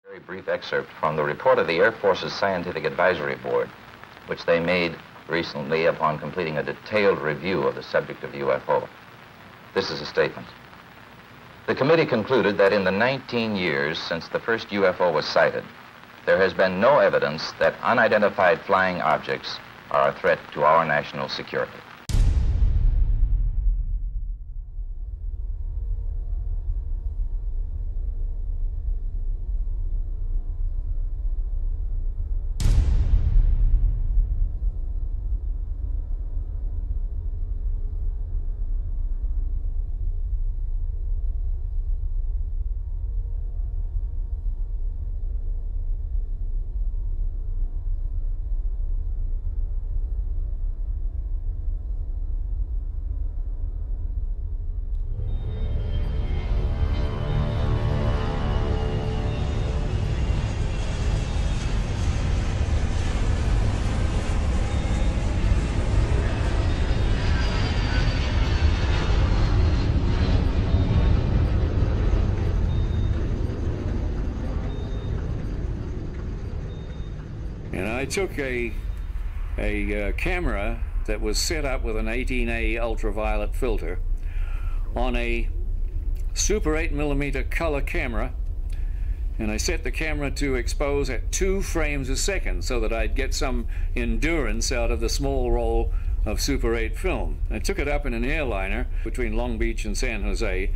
Very brief excerpt from the report of the Air Force's Scientific Advisory Board, which they made recently upon completing a detailed review of the subject of the UFO. This is a statement. The committee concluded that in the 19 years since the first UFO was sighted, there has been no evidence that unidentified flying objects are a threat to our national security. And I took a camera that was set up with an 18A ultraviolet filter on a Super 8mm color camera, and I set the camera to expose at 2 frames a second so that I'd get some endurance out of the small roll of Super 8 film. I took it up in an airliner between Long Beach and San Jose,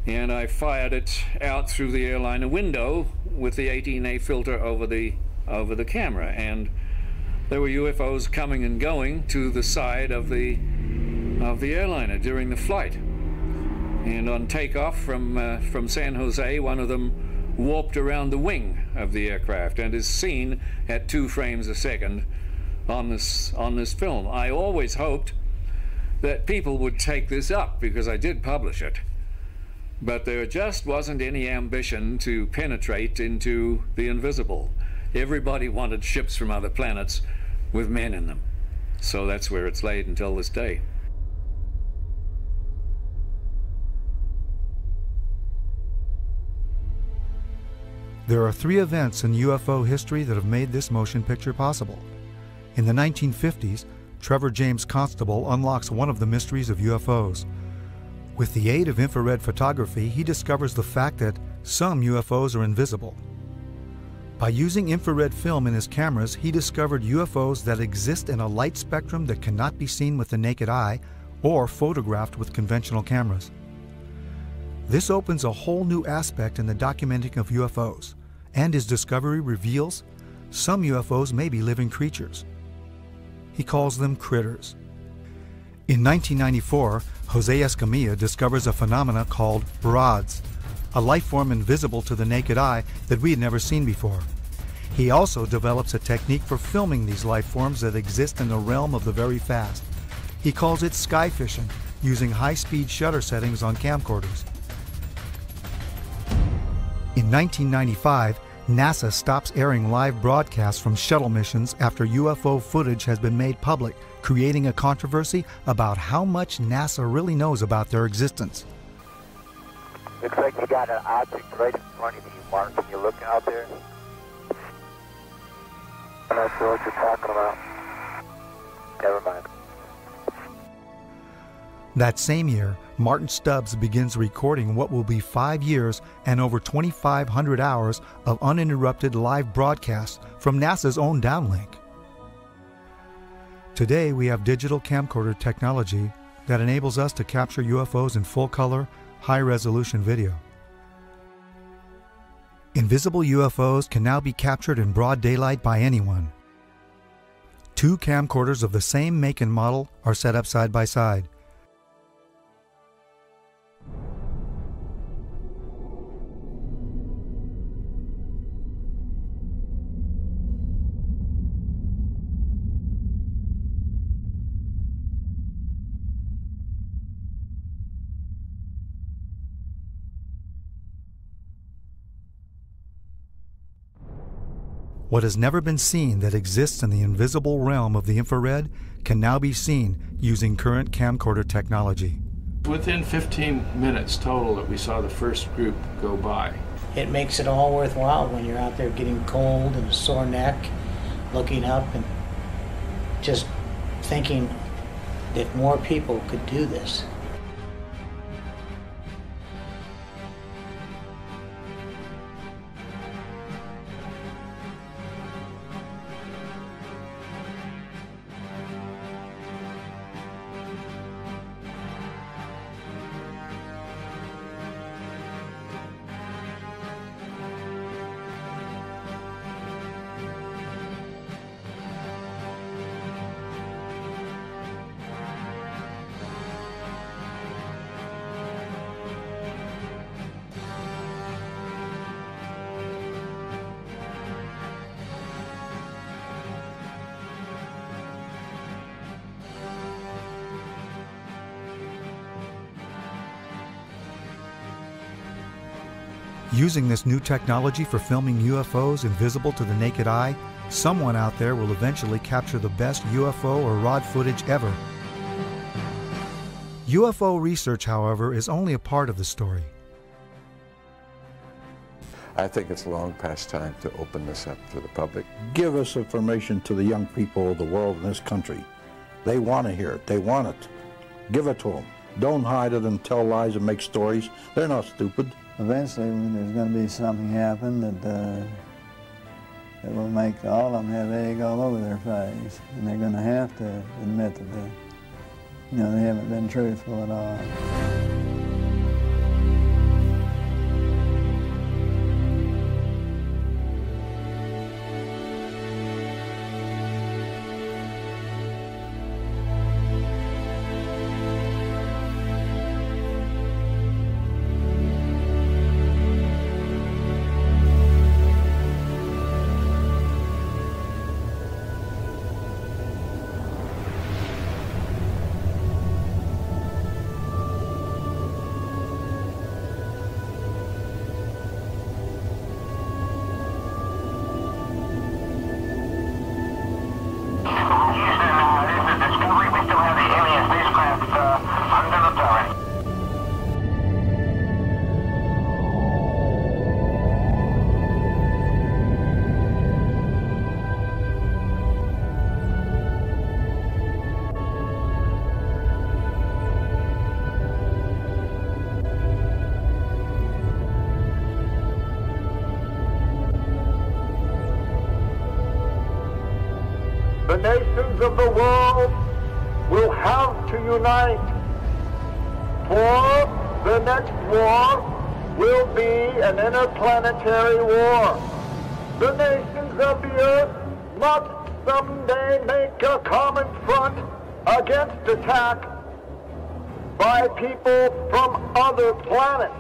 and I fired it out through the airliner window with the 18A filter over the camera, and there were UFOs coming and going to the side of the airliner during the flight. And on takeoff from San Jose, one of them warped around the wing of the aircraft and is seen at 2 frames a second on this film. I always hoped that people would take this up because I did publish it, but there just wasn't any ambition to penetrate into the invisible. Everybody wanted ships from other planets with men in them. So that's where it's laid until this day. There are 3 events in UFO history that have made this motion picture possible. In the 1950s, Trevor James Constable unlocks one of the mysteries of UFOs. With the aid of infrared photography, he discovers the fact that some UFOs are invisible. By using infrared film in his cameras, he discovered UFOs that exist in a light spectrum that cannot be seen with the naked eye or photographed with conventional cameras. This opens a whole new aspect in the documenting of UFOs, and his discovery reveals some UFOs may be living creatures. He calls them critters. In 1994, Jose Escamilla discovers a phenomena called rods, a life form invisible to the naked eye that we had never seen before. He also develops a technique for filming these life forms that exist in the realm of the very fast. He calls it sky fishing, using high-speed shutter settings on camcorders. In 1995, NASA stops airing live broadcasts from shuttle missions after UFO footage has been made public, creating a controversy about how much NASA really knows about their existence. Looks like you got an object right in front of you, Mark. Can you look out there? I'm not sure what you're talking about. Never mind. That same year, Martin Stubbs begins recording what will be 5 years and over 2,500 hours of uninterrupted live broadcasts from NASA's own downlink. Today, we have digital camcorder technology that enables us to capture UFOs in full color, high-resolution video. Invisible UFOs can now be captured in broad daylight by anyone. 2 camcorders of the same make and model are set up side by side. What has never been seen that exists in the invisible realm of the infrared can now be seen using current camcorder technology. Within 15 minutes total that we saw the first group go by, it makes it all worthwhile when you're out there getting cold and a sore neck, looking up and just thinking that more people could do this. Using this new technology for filming UFOs invisible to the naked eye, someone out there will eventually capture the best UFO or ROD footage ever. UFO research, however, is only a part of the story. I think it's long past time to open this up to the public. Give us information to the young people of the world in this country. They want to hear it. They want it. Give it to them. Don't hide it and tell lies and make stories. They're not stupid. Eventually, there's going to be something happen that will make all of them have egg all over their face, and they're going to have to admit that they haven't been truthful at all. The nations of the world will have to unite, for the next war will be an interplanetary war. The nations of the earth must someday make a common front against attack by people from other planets.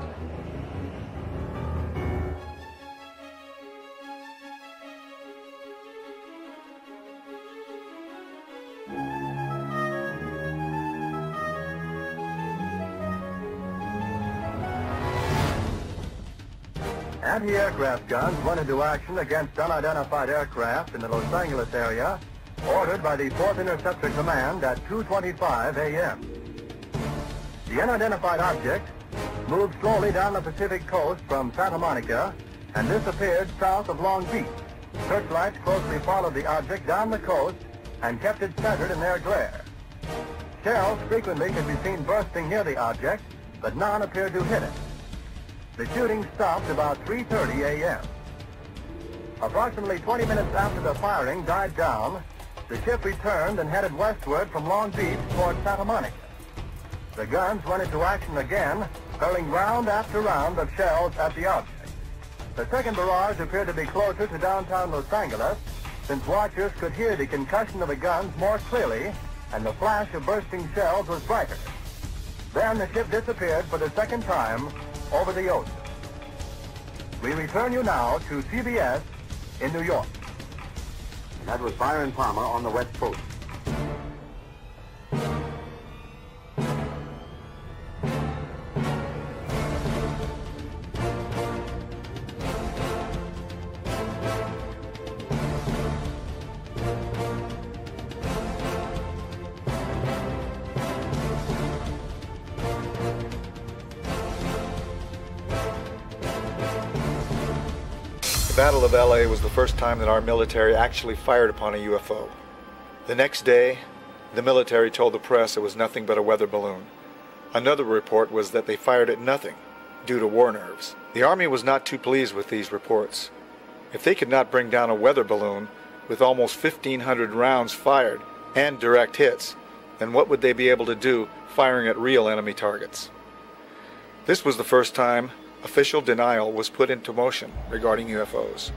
Anti-aircraft guns went into action against unidentified aircraft in the Los Angeles area, ordered by the 4th Interceptor Command at 2:25 a.m. The unidentified object moved slowly down the Pacific coast from Santa Monica and disappeared south of Long Beach. Searchlights closely followed the object down the coast and kept it centered in their glare. Shells frequently could be seen bursting near the object, but none appeared to hit it. The shooting stopped about 3:30 a.m. Approximately 20 minutes after the firing died down, the ship returned and headed westward from Long Beach toward Santa Monica. The guns went into action again, hurling round after round of shells at the object. The second barrage appeared to be closer to downtown Los Angeles, since watchers could hear the concussion of the guns more clearly, and the flash of bursting shells was brighter. Then the ship disappeared for the second time over the ocean. We return you now to CBS in New York. And that was Byron Palmer on the West Coast. The Battle of LA was the first time that our military actually fired upon a UFO. The next day, the military told the press it was nothing but a weather balloon. Another report was that they fired at nothing due to war nerves. The Army was not too pleased with these reports. If they could not bring down a weather balloon with almost 1,500 rounds fired and direct hits, then what would they be able to do firing at real enemy targets? This was the first time official denial was put into motion regarding UFOs.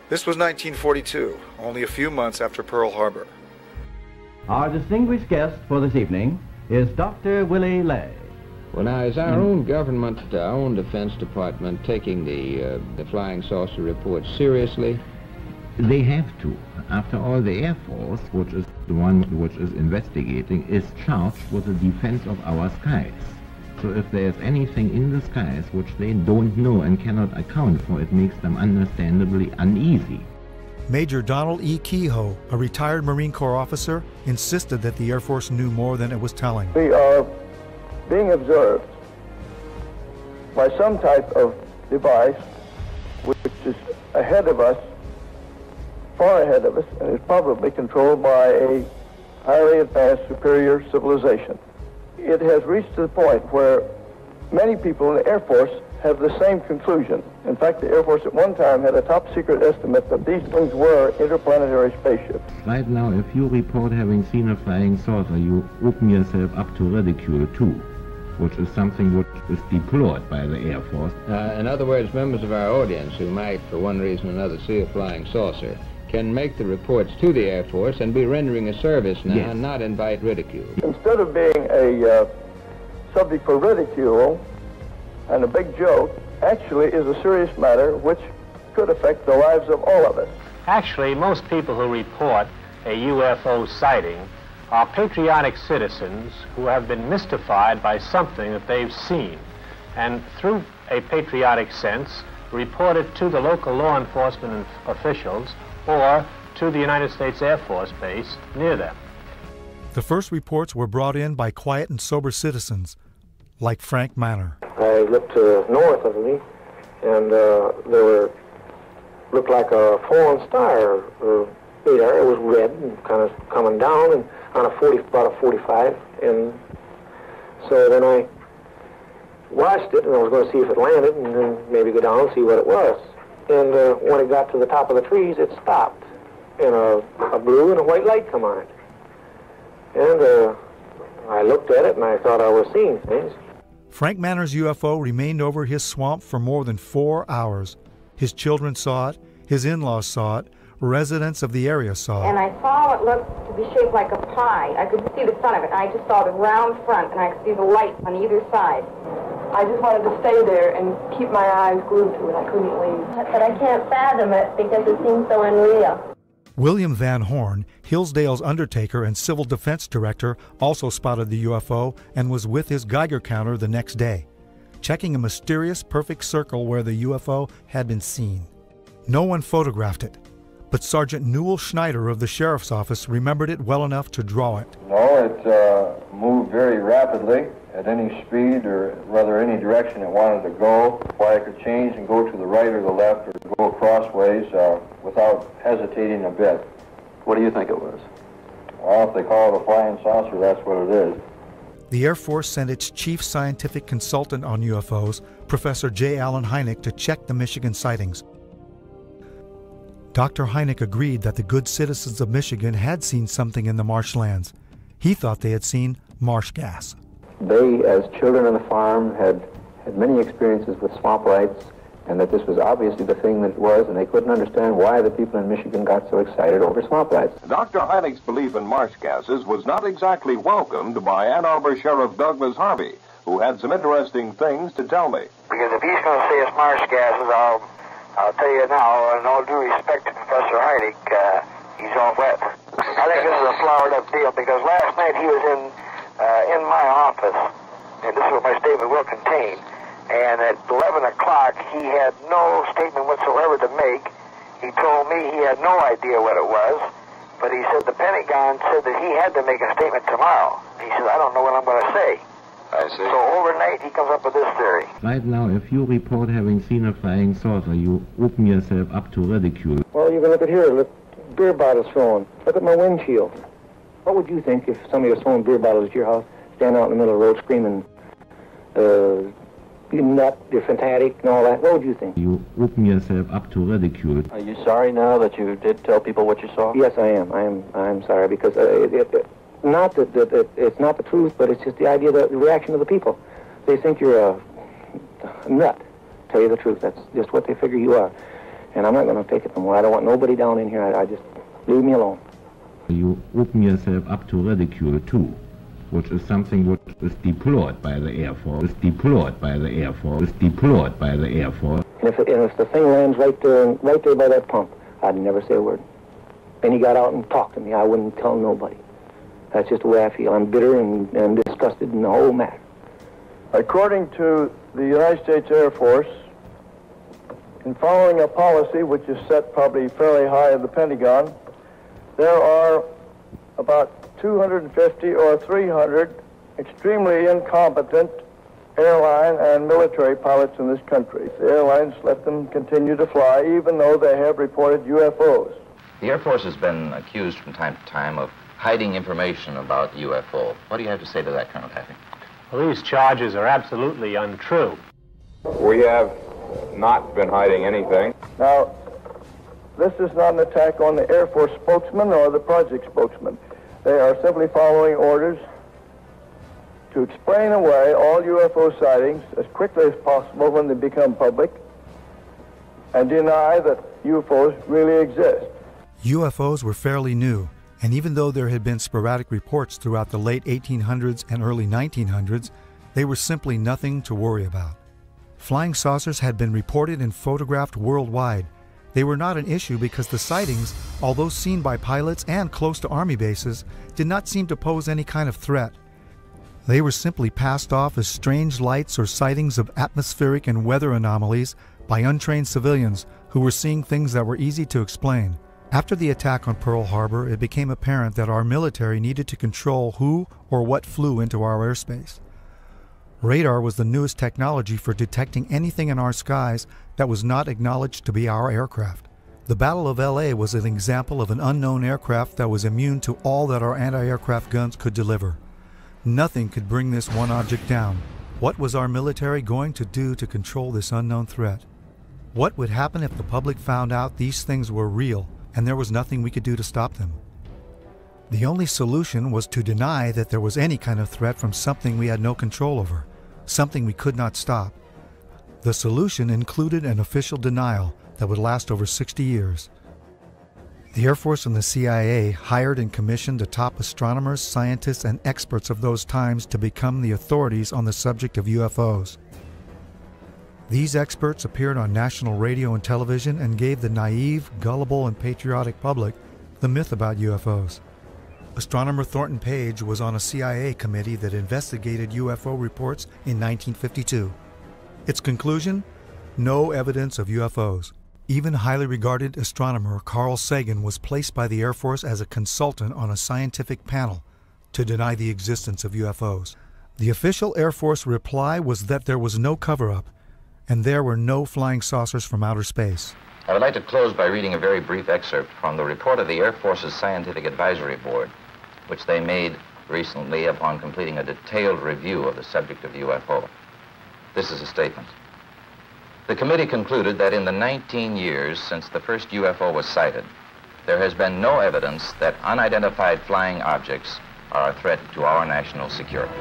This was 1942, only a few months after Pearl Harbor. Our distinguished guest for this evening is Dr. Willie Lay. Well, now, is our own government, our own Defense Department, taking the flying saucer report seriously? They have to. After all, the Air Force, which is the one which is investigating, is charged with the defense of our skies. So if there's anything in the skies which they don't know and cannot account for, it makes them understandably uneasy. Major Donald E. Kehoe, a retired Marine Corps officer, insisted that the Air Force knew more than it was telling. We are being observed by some type of device which is ahead of us, far ahead of us, and is probably controlled by a highly advanced superior civilization. It has reached the point where many people in the Air Force have the same conclusion. In fact, the Air Force at one time had a top secret estimate that these things were interplanetary spaceships. Right now, if you report having seen a flying saucer, you open yourself up to ridicule too, which is something which is deplored by the Air Force. In other words, members of our audience who might, for one reason or another, see a flying saucer can make the reports to the Air Force and be rendering a service now, yes, and not invite ridicule. Instead of being a subject for ridicule and a big joke, actually is a serious matter which could affect the lives of all of us. Actually, most people who report a UFO sighting are patriotic citizens who have been mystified by something that they've seen, and through a patriotic sense, report it to the local law enforcement officials or to the United States Air Force base near them. The first reports were brought in by quiet and sober citizens, like Frank Manor. I looked north of me, and looked like a fallen star. It was red and kind of coming down, and on about a 45, and so then I watched it, and I was going to see if it landed, and then maybe go down and see what it was. And when it got to the top of the trees, it stopped, and a blue and a white light come on it. And I looked at it, and I thought I was seeing things. Frank Manor's UFO remained over his swamp for more than 4 hours. His children saw it, his in-laws saw it, residents of the area saw it. And I saw it looked to be shaped like a pie. I could see the front of it. I just saw the round front, and I could see the light on either side. I just wanted to stay there and keep my eyes glued to it. I couldn't leave. But I can't fathom it because it seems so unreal. William Van Horn, Hillsdale's undertaker and civil defense director, also spotted the UFO and was with his Geiger counter the next day, checking a mysterious perfect circle where the UFO had been seen. No one photographed it, but Sergeant Newell Schneider of the Sheriff's Office remembered it well enough to draw it. No, it moved very rapidly at any speed, or rather any direction it wanted to go. Why it could change and go to the right or the left or go crossways without hesitating a bit. What do you think it was? Well, if they call it a flying saucer, that's what it is. The Air Force sent its chief scientific consultant on UFOs, Professor J. Allen Hynek, to check the Michigan sightings. Dr. Hynek agreed that the good citizens of Michigan had seen something in the marshlands. He thought they had seen marsh gas. They, as children on the farm, had many experiences with swamp lights, and that this was obviously the thing that it was, and they couldn't understand why the people in Michigan got so excited over swamp lights. Dr. Hynek's belief in marsh gases was not exactly welcomed by Ann Arbor Sheriff Douglas Harvey, who had some interesting things to tell me. Because if he's going to say it's marsh gases, I'll tell you now, in all due respect to Professor Hynek, he's all wet. I think this is a flowered-up deal, because last night he was in my office, and this is what my statement will contain, and at 11 o'clock he had no statement whatsoever to make. He told me he had no idea what it was, but he said the Pentagon said that he had to make a statement tomorrow. He said, I don't know what I'm going to say. I see. So overnight he comes up with this theory. Right now, if you report having seen a flying saucer, you open yourself up to ridicule. Well, you can look at here. Look, beer bottles thrown. Look at my windshield. What would you think if somebody was throwing beer bottles at your house, standing out in the middle of the road screaming, you nut, you're fanatic, and all that? What would you think? You open yourself up to ridicule. Are you sorry now that you did tell people what you saw? Yes, I am. I'm sorry because not that it's not the truth, but it's just the idea, the reaction of the people. They think you're a nut. Tell you the truth, that's just what they figure you are. And I'm not going to take it no more. I don't want nobody down in here. I just leave me alone. You open yourself up to ridicule too, which is something which is deplored by the Air Force. Is deplored by the Air Force. Is deplored by the Air Force. And if the thing lands right there by that pump, I'd never say a word. And he got out and talked to me. I wouldn't tell nobody. That's just the way I feel. I'm bitter and disgusted in the whole matter. According to the United States Air Force, in following a policy which is set probably fairly high in the Pentagon, there are about 250 or 300 extremely incompetent airline and military pilots in this country. The airlines let them continue to fly even though they have reported UFOs. The Air Force has been accused from time to time of hiding information about UFO. What do you have to say to that, Colonel Taffy? Well, these charges are absolutely untrue. We have not been hiding anything. Now, this is not an attack on the Air Force spokesman or the project spokesman. They are simply following orders to explain away all UFO sightings as quickly as possible when they become public and deny that UFOs really exist. UFOs were fairly new, and even though there had been sporadic reports throughout the late 1800s and early 1900s, they were simply nothing to worry about. Flying saucers had been reported and photographed worldwide. They were not an issue because the sightings, although seen by pilots and close to Army bases, did not seem to pose any kind of threat. They were simply passed off as strange lights or sightings of atmospheric and weather anomalies by untrained civilians who were seeing things that were easy to explain. After the attack on Pearl Harbor, it became apparent that our military needed to control who or what flew into our airspace. Radar was the newest technology for detecting anything in our skies that was not acknowledged to be our aircraft. The Battle of LA was an example of an unknown aircraft that was immune to all that our anti-aircraft guns could deliver. Nothing could bring this one object down. What was our military going to do to control this unknown threat? What would happen if the public found out these things were real and there was nothing we could do to stop them? The only solution was to deny that there was any kind of threat from something we had no control over, something we could not stop. The solution included an official denial that would last over 60 years. The Air Force and the CIA hired and commissioned the top astronomers, scientists, and experts of those times to become the authorities on the subject of UFOs. These experts appeared on national radio and television and gave the naive, gullible, and patriotic public the myth about UFOs. Astronomer Thornton Page was on a CIA committee that investigated UFO reports in 1952. Its conclusion? No evidence of UFOs. Even highly regarded astronomer Carl Sagan was placed by the Air Force as a consultant on a scientific panel to deny the existence of UFOs. The official Air Force reply was that there was no cover-up, and there were no flying saucers from outer space. I would like to close by reading a very brief excerpt from the report of the Air Force's Scientific Advisory Board, which they made recently upon completing a detailed review of the subject of UFO. This is a statement. The committee concluded that in the 19 years since the first UFO was sighted, there has been no evidence that unidentified flying objects are a threat to our national security.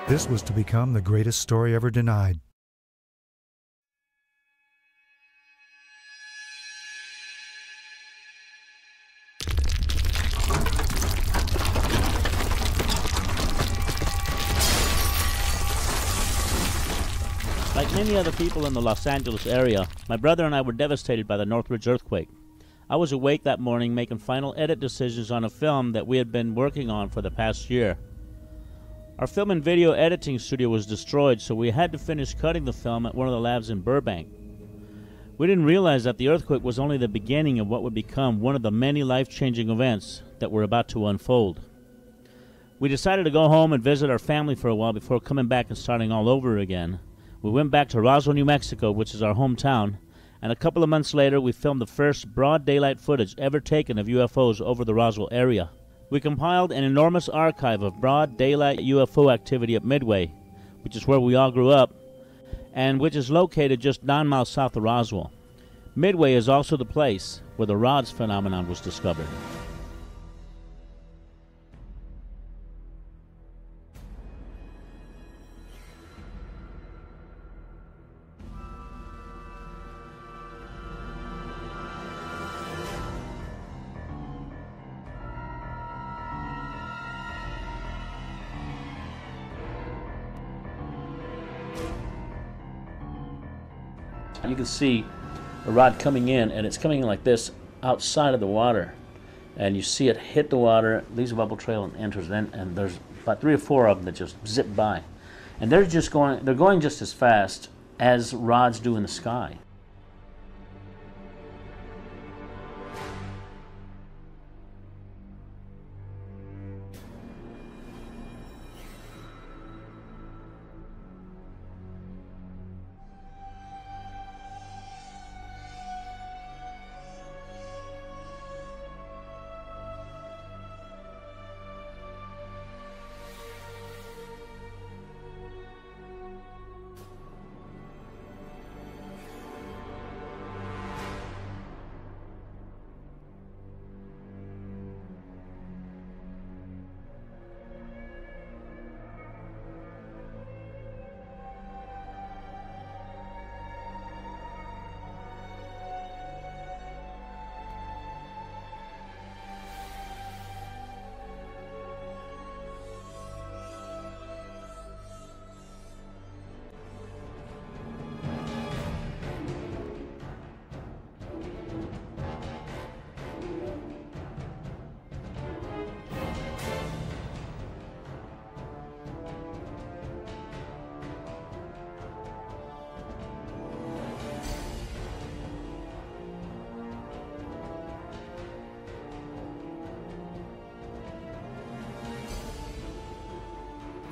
This was to become the greatest story ever denied. Like many other people in the Los Angeles area, my brother and I were devastated by the Northridge earthquake. I was awake that morning making final edit decisions on a film that we had been working on for the past year. Our film and video editing studio was destroyed, so we had to finish cutting the film at one of the labs in Burbank. We didn't realize that the earthquake was only the beginning of what would become one of the many life-changing events that were about to unfold. We decided to go home and visit our family for a while before coming back and starting all over again. We went back to Roswell, New Mexico, which is our hometown, and a couple of months later we filmed the first broad daylight footage ever taken of UFOs over the Roswell area. We compiled an enormous archive of broad daylight UFO activity at Midway, which is where we all grew up, and which is located just 9 miles south of Roswell. Midway is also the place where the rods phenomenon was discovered. You can see a rod coming in, and it's coming in like this outside of the water, and you see it hit the water, leaves a bubble trail, and enters in, and there's about 3 or 4 of them that just zip by, and they're going just as fast as rods do in the sky.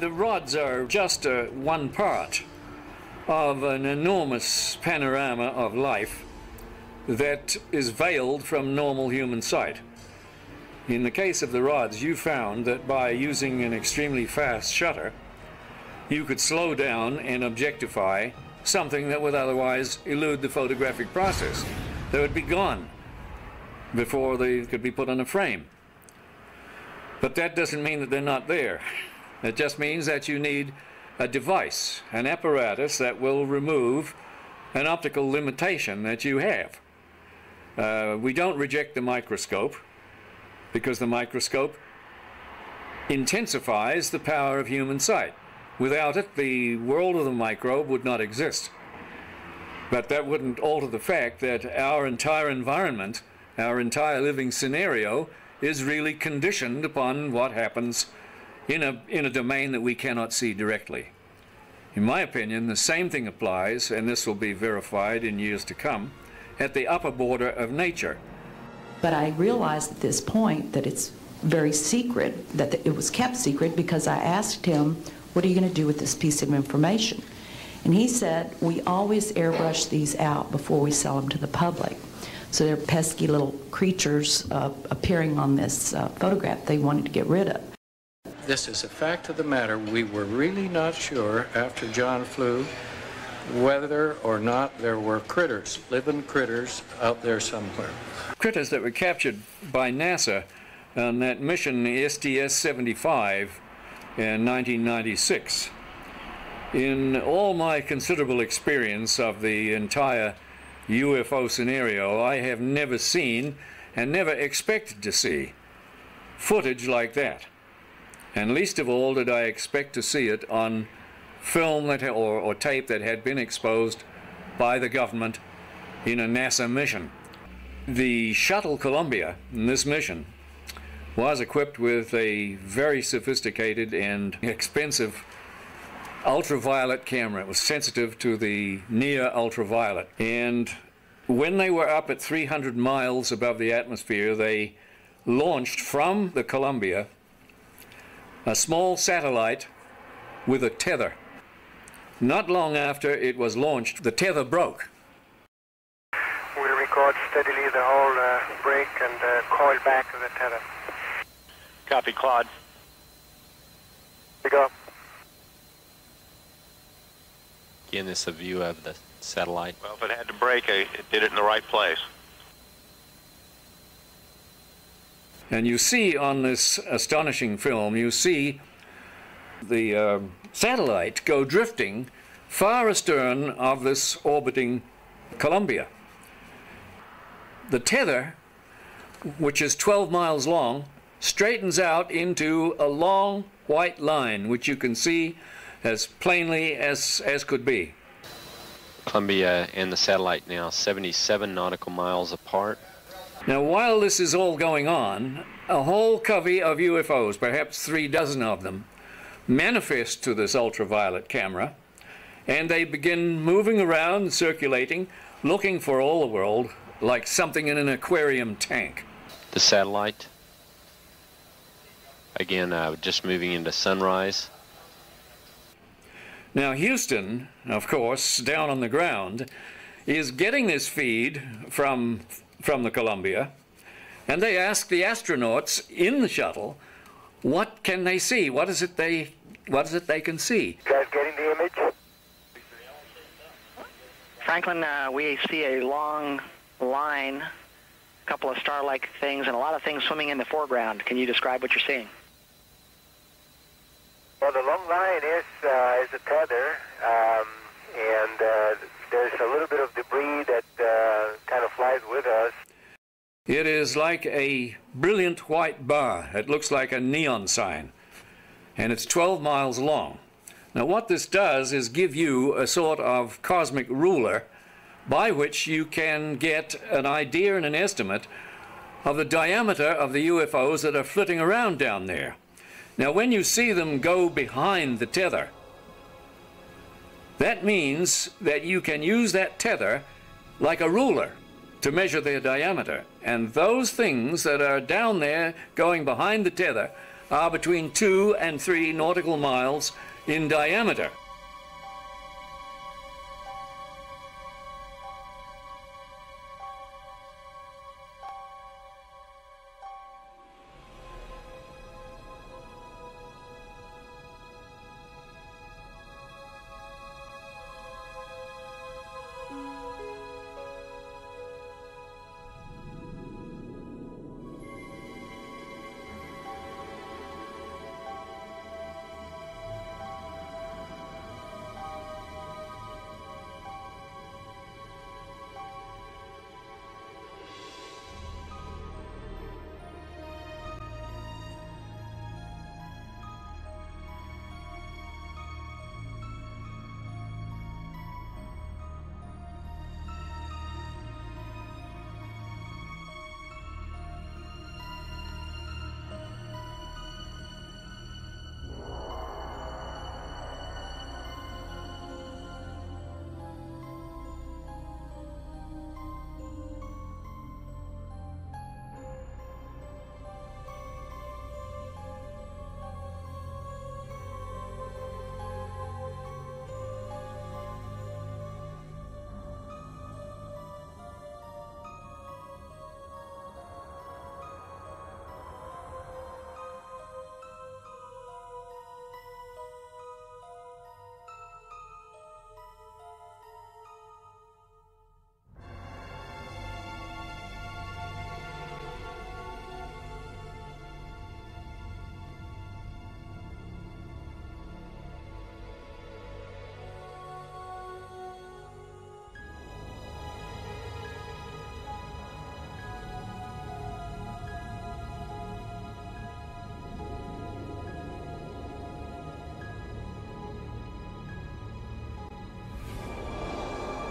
The rods are just one part of an enormous panorama of life that is veiled from normal human sight. In the case of the rods, you found that by using an extremely fast shutter, you could slow down and objectify something that would otherwise elude the photographic process. They would be gone before they could be put on a frame. But that doesn't mean that they're not there. It just means that you need a device, an apparatus that will remove an optical limitation that you have. We don't reject the microscope because the microscope intensifies the power of human sight. Without it, the world of the microbe would not exist. But that wouldn't alter the fact that our entire environment, our entire living scenario, is really conditioned upon what happens in a domain that we cannot see directly. In my opinion, the same thing applies, and this will be verified in years to come, at the upper border of nature. But I realized at this point that it's very secret, that it was kept secret, because I asked him, what are you going to do with this piece of information? And he said, we always airbrush these out before we sell them to the public. So they're pesky little creatures appearing on this photograph they wanted to get rid of. This is a fact of the matter. We were really not sure after John flew whether or not there were critters, living critters, out there somewhere. Critters that were captured by NASA on that mission STS-75 in 1996. In all my considerable experience of the entire UFO scenario, I have never seen and never expected to see footage like that. And least of all did I expect to see it on film that, or tape that had been exposed by the government in a NASA mission. The shuttle Columbia in this mission was equipped with a very sophisticated and expensive ultraviolet camera. It was sensitive to the near ultraviolet. And when they were up at 300 miles above the atmosphere, they launched from the Columbia a small satellite with a tether. Not long after it was launched, the tether broke. We'll record steadily the whole break and coil back to the tether. Copy, Claude. We go. Again, this is a view of the satellite. Well, if it had to break, it did it in the right place. And you see on this astonishing film, you see the satellite go drifting far astern of this orbiting Columbia. The tether, which is 12 miles long, straightens out into a long white line, which you can see as plainly as could be. Columbia and the satellite now 77 nautical miles apart. Now, while this is all going on, a whole covey of UFOs, perhaps 36 of them, manifest to this ultraviolet camera, and they begin moving around, circulating, looking for all the world like something in an aquarium tank. The satellite, again, just moving into sunrise. Now, Houston, of course, down on the ground, is getting this feed from the Columbia, and they ask the astronauts in the shuttle, what can they see? What is it they can see? You guys getting the image? Franklin, we see a long line, a couple of star-like things, and a lot of things swimming in the foreground. Can you describe what you're seeing? Well, the long line is a tether, and there's a little bit of debris that kind of flies with us. It is like a brilliant white bar. It looks like a neon sign, and it's 12 miles long. Now, what this does is give you a sort of cosmic ruler by which you can get an idea and an estimate of the diameter of the UFOs that are flitting around down there. Now, when you see them go behind the tether, that means that you can use that tether like a ruler to measure their diameter. And those things that are down there going behind the tether are between 2 and 3 nautical miles in diameter.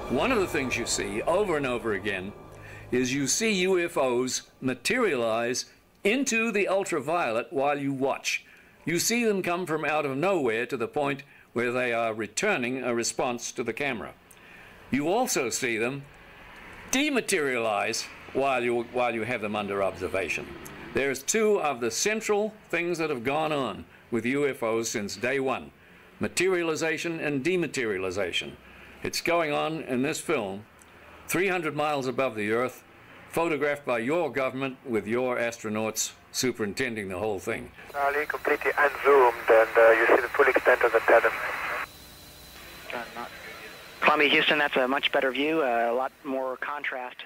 One of the things you see over and over again is you see UFOs materialize into the ultraviolet while you watch. You see them come from out of nowhere to the point where they are returning a response to the camera. You also see them dematerialize while you have them under observation. There's two of the central things that have gone on with UFOs since day one. Materialization and dematerialization. It's going on in this film, 300 miles above the Earth, photographed by your government with your astronauts superintending the whole thing. Charlie, completely unzoomed, and you see the full extent of the tether. Columbia, Houston, that's a much better view, a lot more contrast.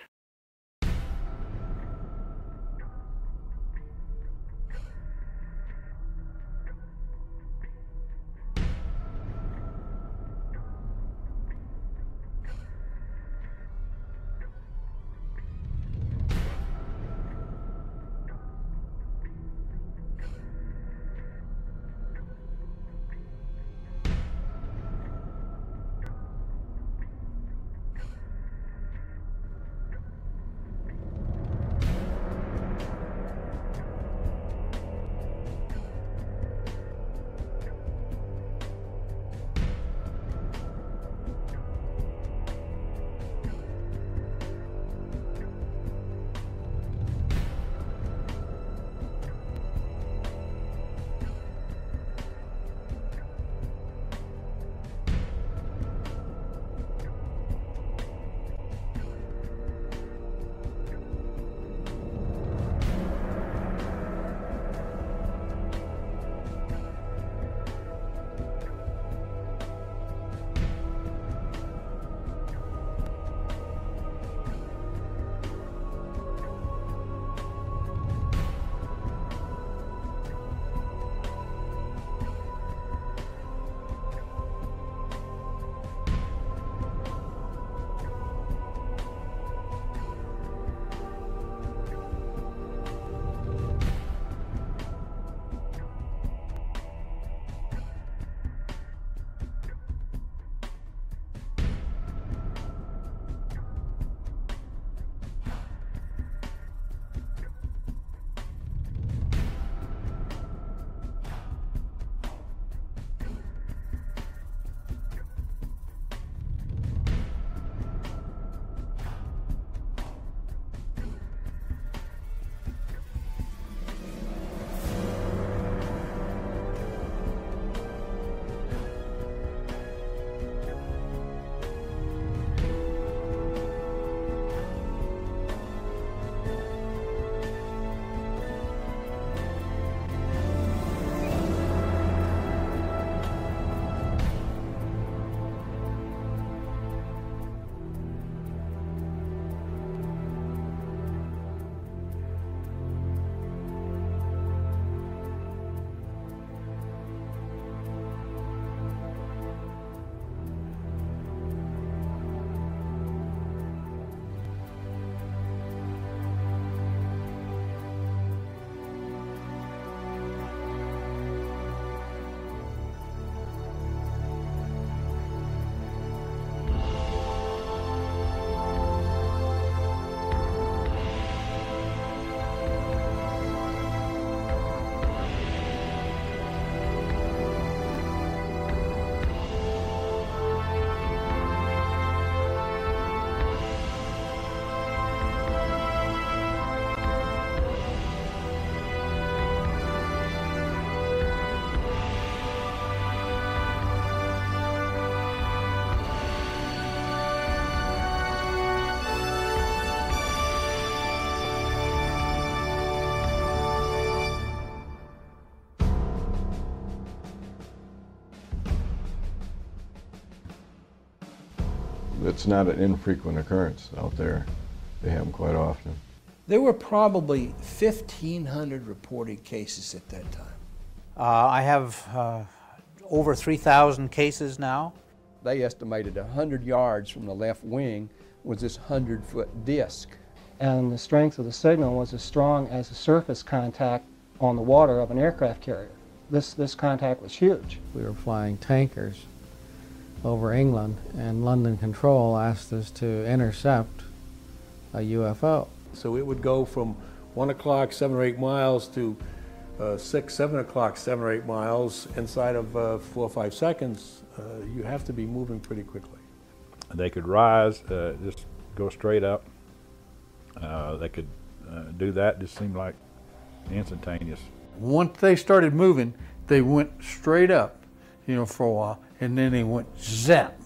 It's not an infrequent occurrence out there. They have them quite often. There were probably 1,500 reported cases at that time. I have over 3,000 cases now. They estimated 100 yards from the left wing was this 100-foot disc. And the strength of the signal was as strong as the surface contact on the water of an aircraft carrier. This contact was huge. We were flying tankers over England, and London Control asked us to intercept a UFO. So it would go from 1 o'clock, 7 or 8 miles to 6, 7 o'clock, 7 or 8 miles inside of 4 or 5 seconds. You have to be moving pretty quickly. They could rise, just go straight up. They could do that, just seemed like instantaneous. Once they started moving, They went straight up, you know, for a while, and then they went zap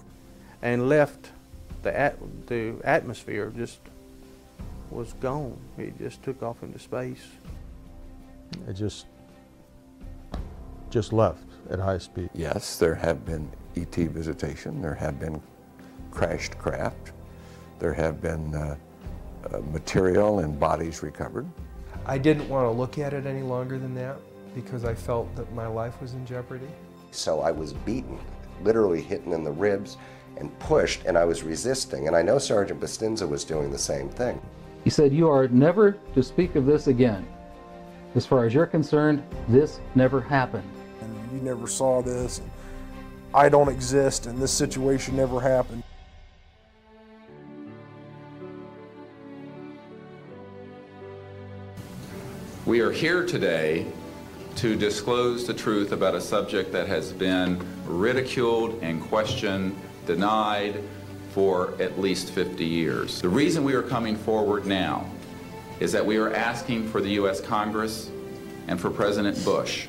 and left the atmosphere, just was gone. It just took off into space. It just left at high speed. Yes, there have been ET visitation. There have been crashed craft. There have been material and bodies recovered. I didn't want to look at it any longer than that because I felt that my life was in jeopardy. So I was beaten, literally hit in the ribs and pushed, and I was resisting. And I know Sergeant Bustinza was doing the same thing. He said, "You are never to speak of this again. As far as you're concerned, this never happened." And you never saw this. I don't exist, and this situation never happened. We are here today to disclose the truth about a subject that has been ridiculed and questioned, denied for at least 50 years. The reason we are coming forward now is that we are asking for the U.S. Congress and for President Bush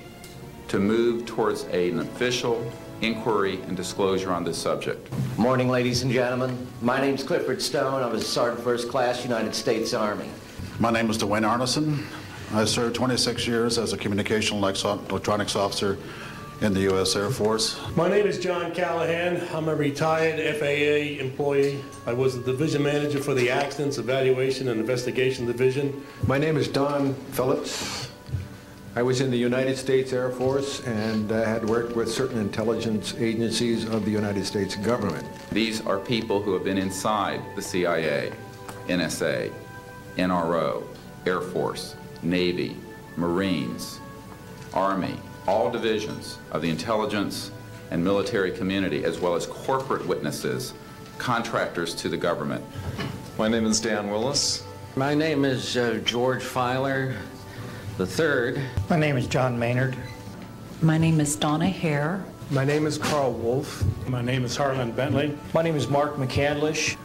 to move towards an official inquiry and disclosure on this subject. Morning, ladies and gentlemen. My name's Clifford Stone. I was a Sergeant First Class, United States Army. My name is Dwayne Arneson. I served 26 years as a communication electronics officer in the U.S. Air Force. My name is John Callahan. I'm a retired FAA employee. I was the division manager for the Accidents, Evaluation, and Investigation Division. My name is Don Phillips. I was in the United States Air Force and had worked with certain intelligence agencies of the United States government. These are people who have been inside the CIA, NSA, NRO, Air Force, Navy, Marines, Army, all divisions of the intelligence and military community, as well as corporate witnesses, contractors to the government. My name is Dan Willis. My name is George Filer III. My name is John Maynard. My name is Donna Hare. My name is Carl Wolf. My name is Harlan Bentley. My name is Mark McCandlish.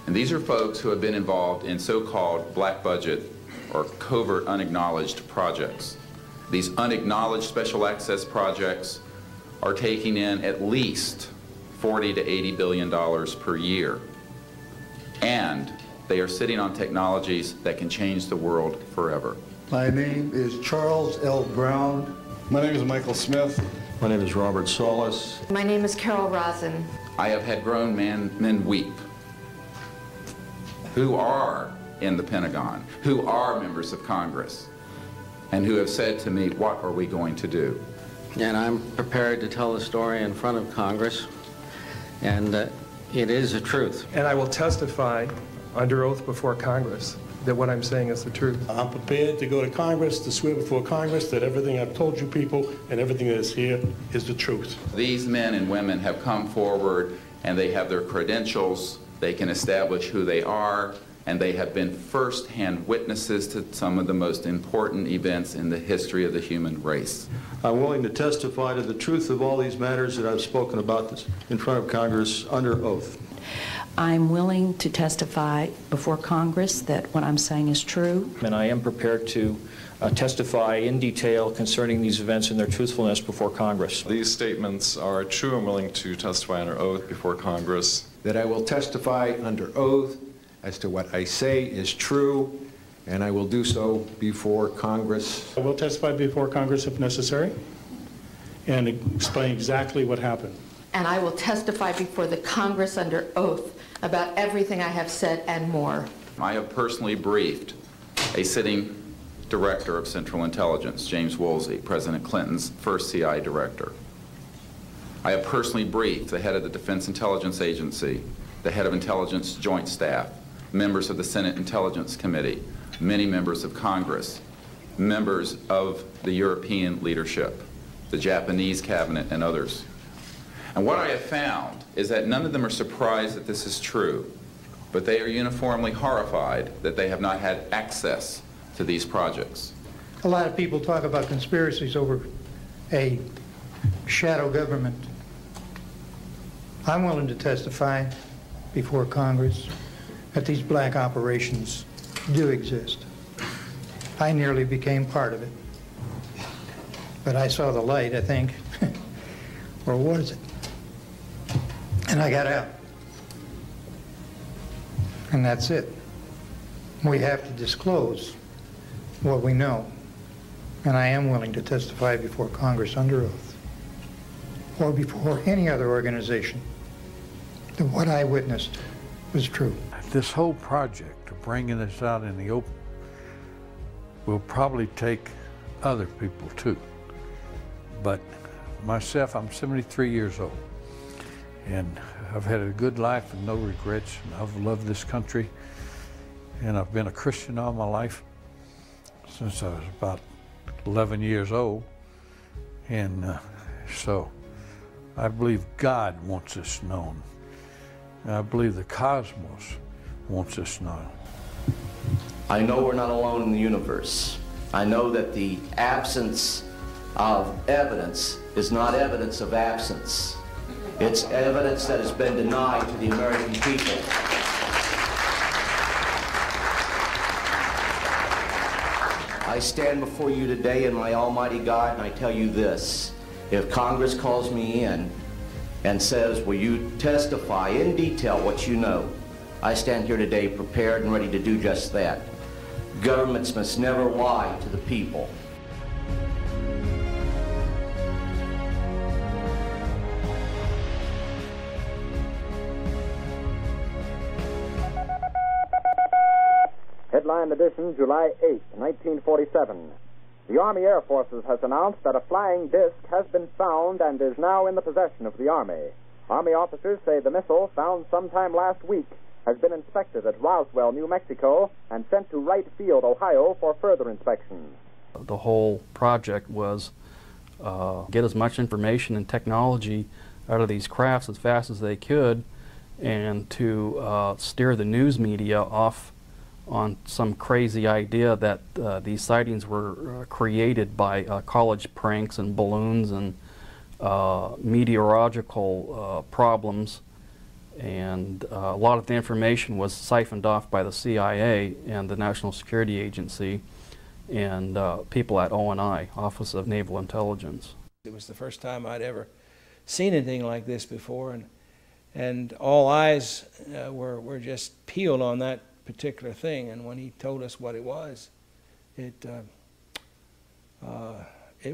And these are folks who have been involved in so-called black budget or covert unacknowledged projects. These unacknowledged special access projects are taking in at least $40 to $80 billion per year. And they are sitting on technologies that can change the world forever. My name is Charles L. Brown. My name is Michael Smith. My name is Robert Solis. My name is Carol Rosen. I have had grown men weep who are in the Pentagon, who are members of Congress, and who have said to me, what are we going to do? And I'm prepared to tell the story in front of Congress, and it is the truth. And I will testify under oath before Congress that what I'm saying is the truth. I'm prepared to go to Congress, to swear before Congress that everything I've told you people and everything that is here is the truth. These men and women have come forward and they have their credentials, they can establish who they are, and they have been first-hand witnesses to some of the most important events in the history of the human race. I'm willing to testify to the truth of all these matters that I've spoken about this in front of Congress under oath. I'm willing to testify before Congress that what I'm saying is true. And I am prepared to testify in detail concerning these events and their truthfulness before Congress. These statements are true. I'm willing to testify under oath before Congress. That I will testify under oath as to what I say is true, and I will do so before Congress. I will testify before Congress if necessary and explain exactly what happened. And I will testify before the Congress under oath about everything I have said and more. I have personally briefed a sitting director of Central Intelligence, James Woolsey, President Clinton's first CI director. I have personally briefed the head of the Defense Intelligence Agency, the head of Intelligence Joint Staff, members of the Senate Intelligence Committee, many members of Congress, members of the European leadership, the Japanese cabinet, and others. And what I have found is that none of them are surprised that this is true, but they are uniformly horrified that they have not had access to these projects. A lot of people talk about conspiracies over a shadow government. I'm willing to testify before Congress that these black operations do exist. I nearly became part of it. but I saw the light, I think. Or was it? And I got out. And that's it. We have to disclose what we know. And I am willing to testify before Congress under oath, or before any other organization, that what I witnessed was true. This whole project of bringing this out in the open will probably take other people too. But myself, I'm 73 years old, and I've had a good life and no regrets, and I've loved this country, and I've been a Christian all my life since I was about 11 years old, and so I believe God wants this known. And I believe the cosmos wants this known. I know we're not alone in the universe. I know that the absence of evidence is not evidence of absence. It's evidence that has been denied to the American people. I stand before you today in my almighty God, and I tell you this. If Congress calls me in and says, will you testify in detail what you know, I stand here today prepared and ready to do just that. Governments must never lie to the people. Headline edition, July 8, 1947. The Army Air Forces has announced that a flying disc has been found and is now in the possession of the Army. Army officers say the missile, found sometime last week, has been inspected at Roswell, New Mexico, and sent to Wright Field, Ohio, for further inspection. The whole project was get as much information and technology out of these crafts as fast as they could, and to steer the news media off on some crazy idea that these sightings were created by college pranks and balloons and meteorological problems. And a lot of the information was siphoned off by the CIA and the National Security Agency and people at ONI, Office of Naval Intelligence. It was the first time I'd ever seen anything like this before, and all eyes were just peeled on that particular thing. And when he told us what it was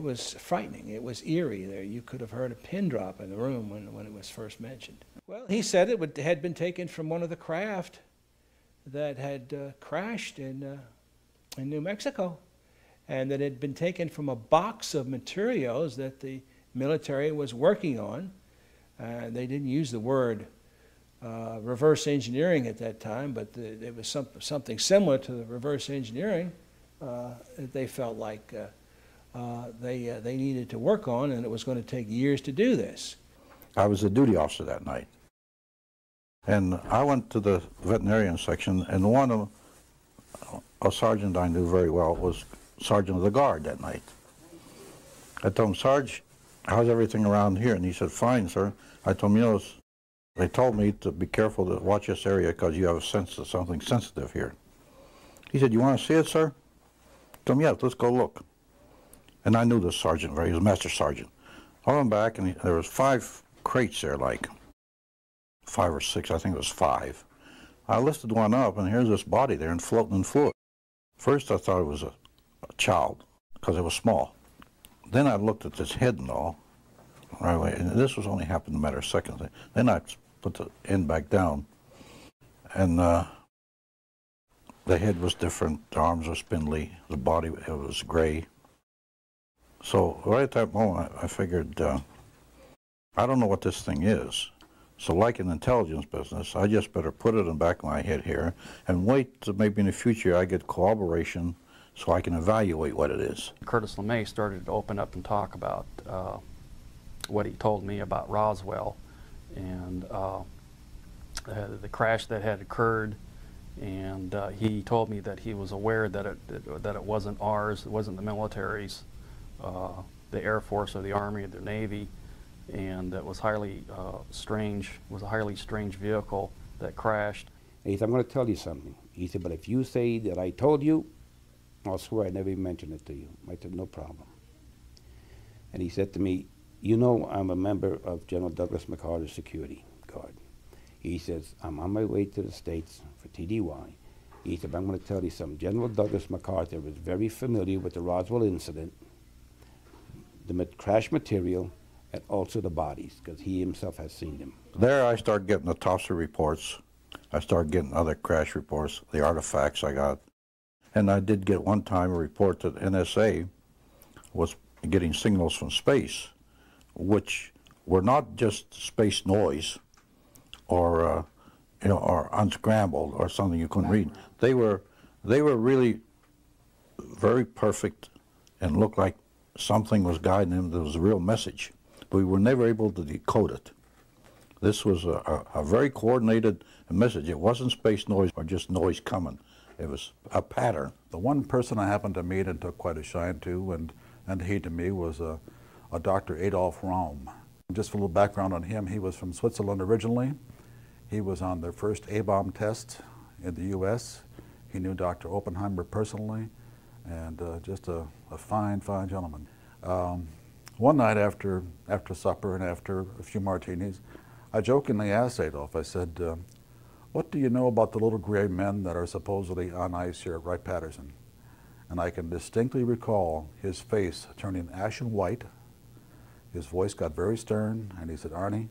was frightening. It was eerie. There, you could have heard a pin drop in the room when it was first mentioned. Well, he said it had been taken from one of the craft that had crashed in New Mexico, and that it had been taken from a box of materials that the military was working on. They didn't use the word reverse engineering at that time, but it was something similar to the reverse engineering that they felt like they needed to work on, and it was going to take years to do this. I was a duty officer that night, and I went to the veterinarian section, and one of a sergeant I knew very well was sergeant of the guard that night. I told him, Sarge, how's everything around here? And he said, fine, sir. I told him, you know, they told me to be careful to watch this area because you have a sense of something sensitive here. He said, you want to see it, sir? I told him, yeah, let's go look. And I knew this sergeant very, he was a master sergeant. I went back, and there was 5 crates there, like 5 or 6, I think it was 5. I lifted one up, and here's this body there and floating in fluid. First I thought it was a child because it was small. Then I looked at this head and all, right away, and this was only happened in a matter of seconds. Then I put the end back down, and the head was different, the arms were spindly, the body it was gray. So right at that moment I figured, I don't know what this thing is. So like in the intelligence business, I just better put it in the back of my head here and wait till maybe in the future I get corroboration so I can evaluate what it is. Curtis LeMay started to open up and talk about what he told me about Roswell and the crash that had occurred, and he told me that he was aware that it wasn't ours, it wasn't the military's, the Air Force or the Army or the Navy, and that was highly strange, was a highly strange vehicle that crashed. And he said, I'm going to tell you something. He said, but if you say that I told you, I'll swear I never even mentioned it to you. I said, no problem. And he said to me, you know, I'm a member of General Douglas MacArthur's security guard. He says, I'm on my way to the States for TDY. He said, I'm going to tell you something. General Douglas MacArthur was very familiar with the Roswell incident, the crash material, and also the bodies, because he himself has seen them. There I started getting the autopsy reports. I started getting other crash reports, the artifacts I got. And I did get one time a report that NSA was getting signals from space, which were not just space noise or you know, or unscrambled or something you couldn't read. They were really very perfect and looked like something was guiding them. There was a real message, but we were never able to decode it. This was a very coordinated message. It wasn't space noise or just noise coming. It was a pattern. The one person I happened to meet and took quite a shine to, and he to me, was a Dr. Adolf Raum. Just a little background on him, he was from Switzerland originally. He was on their first A-bomb test in the U.S. He knew Dr. Oppenheimer personally, and just a fine, fine gentleman. One night after supper and after a few martinis, I jokingly asked Adolf, I said, what do you know about the little gray men that are supposedly on ice here at Wright-Patterson? And I can distinctly recall his face turning ashen white. His voice got very stern, and he said, Arnie,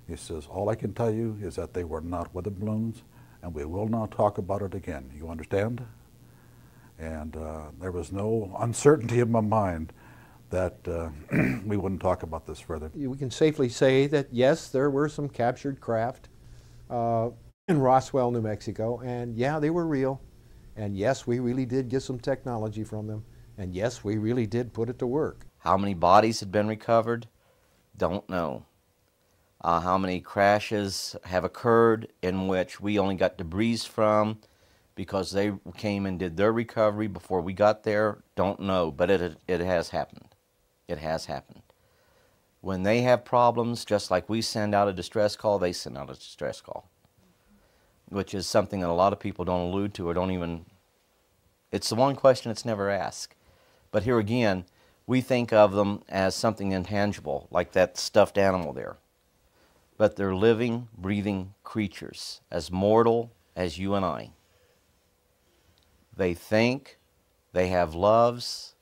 he says, all I can tell you is that they were not weather balloons, and we will not talk about it again. You understand? And there was no uncertainty in my mind that we wouldn't talk about this further. We can safely say that, yes, there were some captured craft in Roswell, New Mexico, and yeah, they were real. And yes, we really did get some technology from them. And yes, we really did put it to work. How many bodies had been recovered? Don't know. How many crashes have occurred in which we only got debris from because they came and did their recovery before we got there? Don't know, but it has happened. It has happened. When they have problems, just like we send out a distress call, they send out a distress call, which is something that a lot of people don't allude to or don't even, it's the one question that's never asked. But here again, we think of them as something intangible, like that stuffed animal there. But they're living, breathing creatures, as mortal as you and I. They think, they have loves,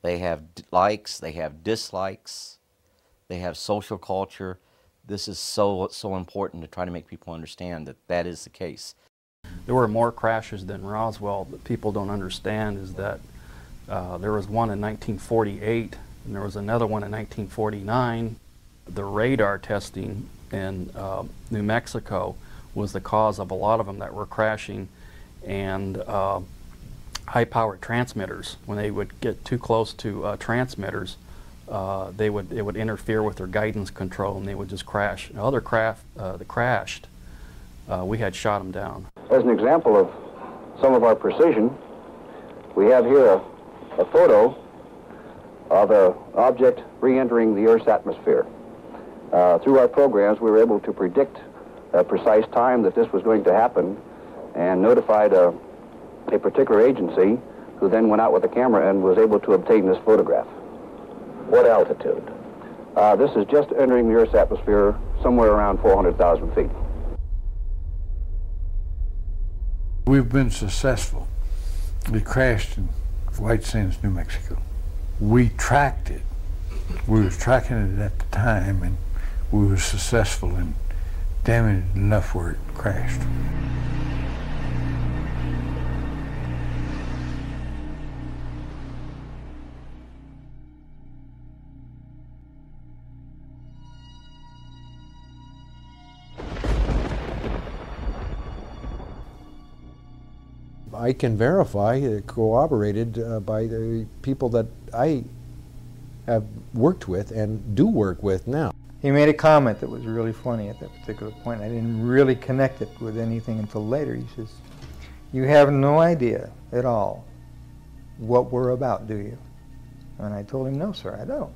they have likes, they have dislikes, they have social culture. This is so important to try to make people understand that that is the case. There were more crashes than Roswell, but people don't understand is that there was one in 1948 and there was another one in 1949. The radar testing in New Mexico was the cause of a lot of them that were crashing, and high-powered transmitters, when they would get too close to transmitters, it would interfere with their guidance control and they would just crash. Other craft that crashed, we had shot them down. As an example of some of our precision, we have here a photo of an object re-entering the Earth's atmosphere. Through our programs, we were able to predict a precise time that this was going to happen and notified a particular agency who then went out with a camera and was able to obtain this photograph. What altitude? This is just entering the Earth's atmosphere somewhere around 400,000 feet. We've been successful. We crashed in White Sands, New Mexico. We tracked it. We were tracking it at the time, and we were successful in damaging it enough where it crashed. I can verify, corroborated by the people that I have worked with and do work with now. He made a comment that was really funny at that particular point. I didn't really connect it with anything until later. He says, "You have no idea at all what we're about, do you?" And I told him, "No, sir, I don't."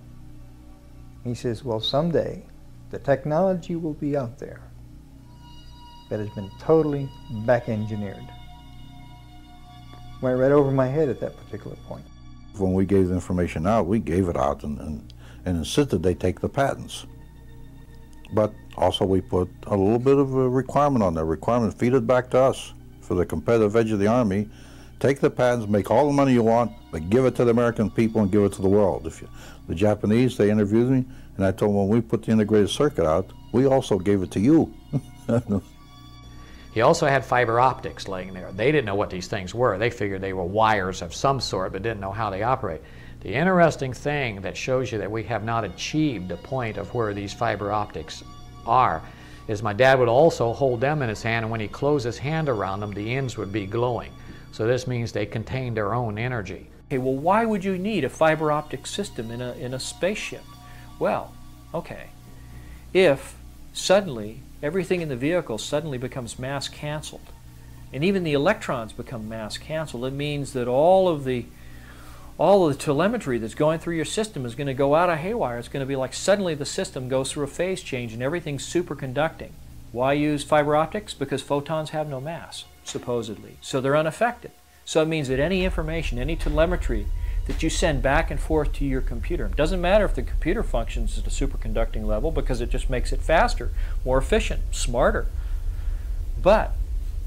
He says, "Well, someday the technology will be out there that has been totally back-engineered." Went right over my head at that particular point. When we gave the information out, we gave it out, and and insisted they take the patents. But also we put a little bit of a requirement on there. Requirement, feed it back to us for the competitive edge of the Army. Take the patents, make all the money you want, but give it to the American people and give it to the world. The Japanese, they interviewed me, and I told them when we put the integrated circuit out, we also gave it to you. He also had fiber optics laying there. They didn't know what these things were. They figured they were wires of some sort, but didn't know how they operate. The interesting thing that shows you that we have not achieved the point of where these fiber optics are is my dad would also hold them in his hand, and when he closed his hand around them, the ends would be glowing. So this means they contain their own energy. Okay, well, why would you need a fiber optic system in a spaceship? Well, okay, if suddenly everything in the vehicle suddenly becomes mass canceled, and even the electrons become mass canceled, it means that all of the telemetry that's going through your system is going to go out of haywire. It's going to be like suddenly the system goes through a phase change and everything's superconducting. Why use fiber optics? Because photons have no mass, supposedly. So they're unaffected. So it means that any information, any telemetry that you send back and forth to your computer, it doesn't matter if the computer functions at a superconducting level because it just makes it faster, more efficient, smarter. But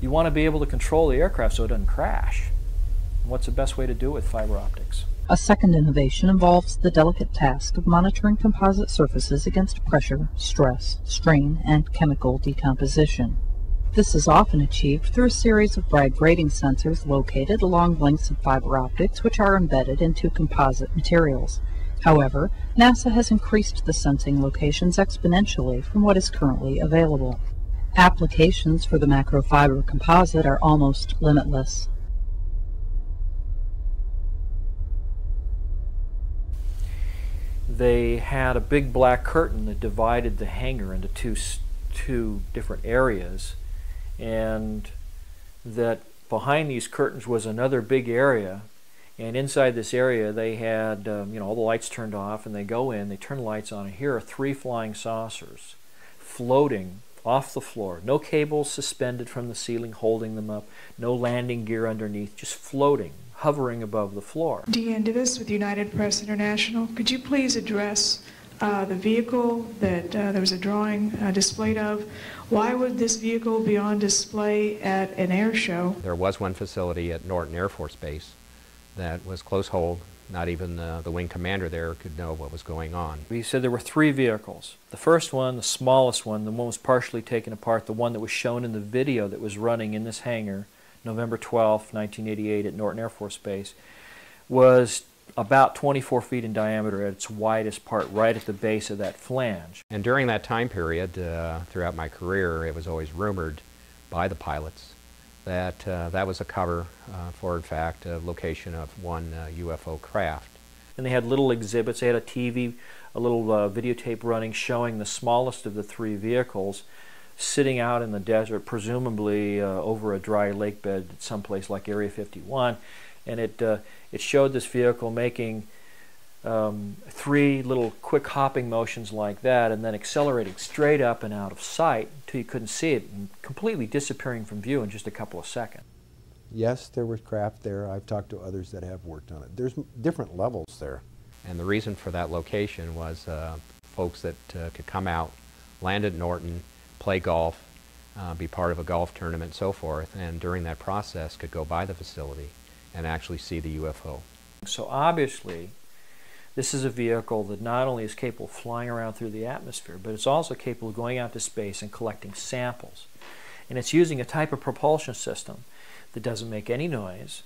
you want to be able to control the aircraft so it doesn't crash. What's the best way to do it with fiber optics? A second innovation involves the delicate task of monitoring composite surfaces against pressure, stress, strain, and chemical decomposition. This is often achieved through a series of vibrating sensors located along lengths of fiber optics which are embedded into composite materials. However, NASA has increased the sensing locations exponentially from what is currently available. Applications for the macrofiber composite are almost limitless. They had a big black curtain that divided the hangar into two different areas, and that behind these curtains was another big area, and inside this area they had all the lights turned off, and they go in, they turn the lights on, and here are 3 flying saucers floating off the floor. No cables suspended from the ceiling holding them up, no landing gear underneath, just floating, hovering above the floor. Deanne Divis with United Press International. Could you please address the vehicle that there was a drawing displayed of? Why would this vehicle be on display at an air show? There was one facility at Norton Air Force Base that was close hold. Not even the wing commander there could know what was going on. We said there were 3 vehicles. The first one, the smallest one, the one was partially taken apart, the one that was shown in the video that was running in this hangar, November 12, 1988 at Norton Air Force Base, was about 24 feet in diameter at its widest part, right at the base of that flange. And during that time period, throughout my career, it was always rumored by the pilots that that was a cover for, in fact, a location of one UFO craft. And they had little exhibits. They had a TV, a little videotape running showing the smallest of the 3 vehicles sitting out in the desert, presumably over a dry lake bed someplace like Area 51. And it showed this vehicle making 3 little quick hopping motions like that, and then accelerating straight up and out of sight until you couldn't see it, and completely disappearing from view in just a couple of seconds. Yes, there was craft there. I've talked to others that have worked on it. There's different levels there. And the reason for that location was folks that could come out, land at Norton, play golf, be part of a golf tournament, and so forth, and during that process could go by the facility and actually see the UFO. So obviously, this is a vehicle that not only is capable of flying around through the atmosphere, but it's also capable of going out to space and collecting samples. And it's using a type of propulsion system that doesn't make any noise.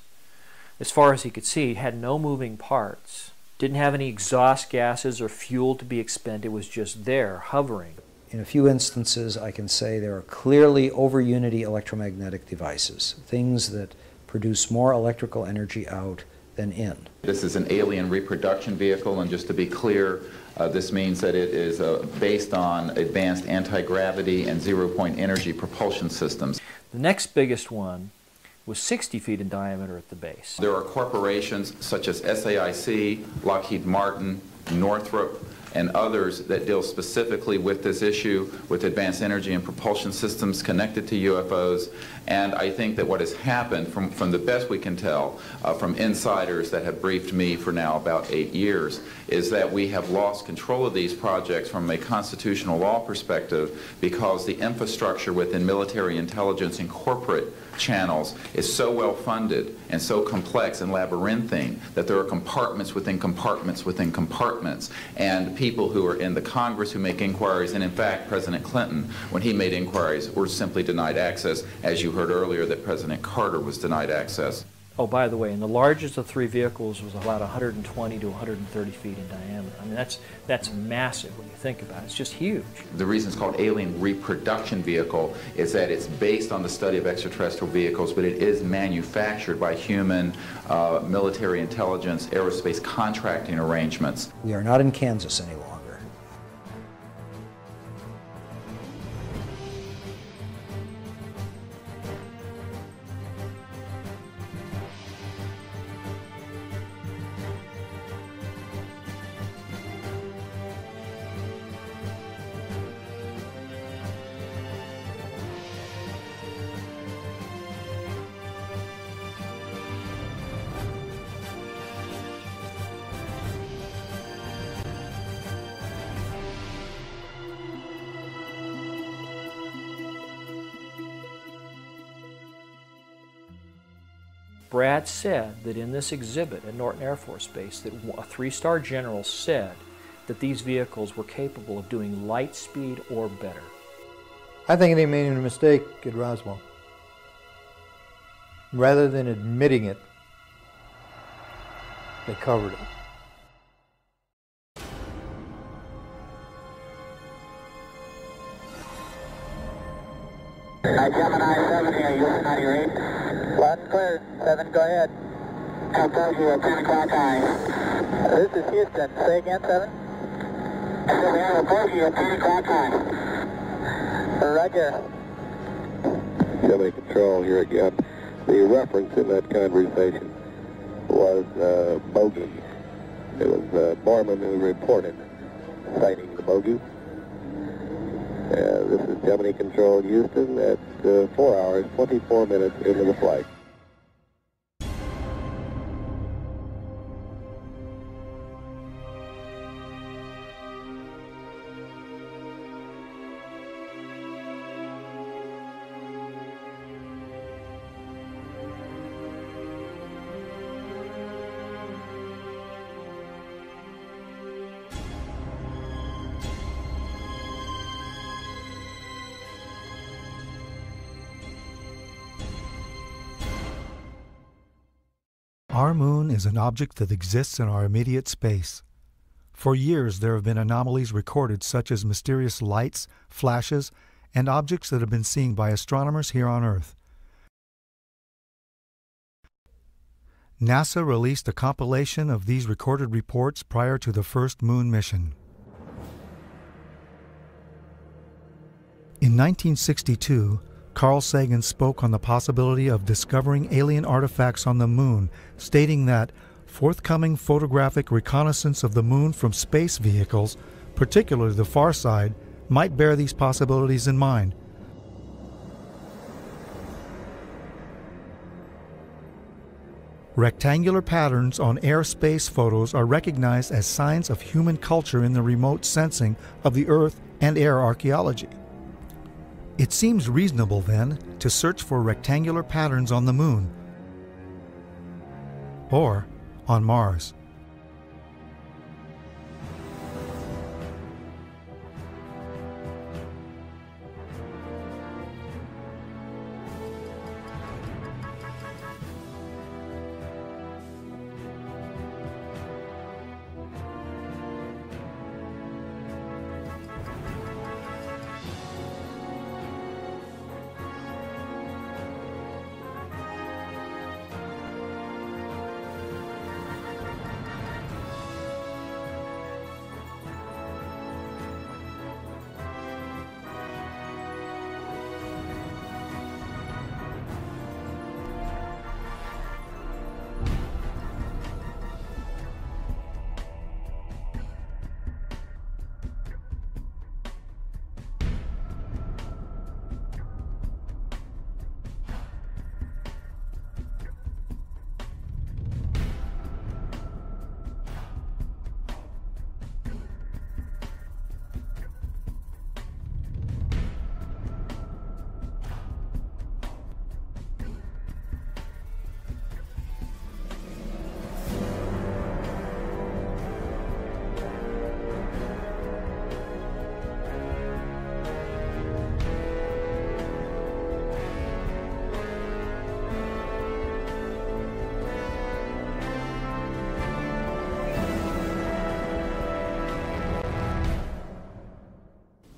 As far as he could see, it had no moving parts, didn't have any exhaust gases or fuel to be expended. It was just there, hovering. In a few instances, I can say there are clearly over-unity electromagnetic devices, things that produce more electrical energy out than in. This is an alien reproduction vehicle, and just to be clear, this means that it is based on advanced anti-gravity and zero-point energy propulsion systems. The next biggest one was 60 feet in diameter at the base. There are corporations such as SAIC, Lockheed Martin, Northrop, and others that deal specifically with this issue, with advanced energy and propulsion systems connected to UFOs. And I think that what has happened, from the best we can tell, from insiders that have briefed me for now about 8 years, is that we have lost control of these projects from a constitutional law perspective because the infrastructure within military intelligence and corporate channels is so well funded and so complex and labyrinthine that there are compartments within compartments within compartments, and people who are in the Congress who make inquiries, and in fact President Clinton, when he made inquiries, were simply denied access, as you heard earlier that President Carter was denied access. Oh, by the way, and the largest of 3 vehicles was about 120 to 130 feet in diameter. I mean, that's massive when you think about it. It's just huge. The reason it's called alien reproduction vehicle is that it's based on the study of extraterrestrial vehicles, but it is manufactured by human military intelligence, aerospace contracting arrangements. We are not in Kansas any longer. Brad said that in this exhibit at Norton Air Force Base that a 3-star general said that these vehicles were capable of doing light speed or better. I think they made a mistake at Roswell. Rather than admitting it, they covered it. Gemini 7 here, Houston, on your 8. One clear, 7, go ahead. Approach you at 10 o'clock high. This is Houston, say again, 7? I said we have approach you at 10 o'clock high. Roger. Gemini Control here again. The reference in that conversation was bogey. It was Borman who reported sighting the bogey. This is Gemini Control Houston at 4 hours, 24 minutes into the flight. Our moon is an object that exists in our immediate space. For years there have been anomalies recorded such as mysterious lights, flashes, and objects that have been seen by astronomers here on Earth. NASA released a compilation of these recorded reports prior to the first moon mission. In 1962, Carl Sagan spoke on the possibility of discovering alien artifacts on the moon, stating that forthcoming photographic reconnaissance of the moon from space vehicles, particularly the far side, might bear these possibilities in mind. Rectangular patterns on air-space photos are recognized as signs of human culture in the remote sensing of the Earth and air archaeology. It seems reasonable, then, to search for rectangular patterns on the moon or on Mars.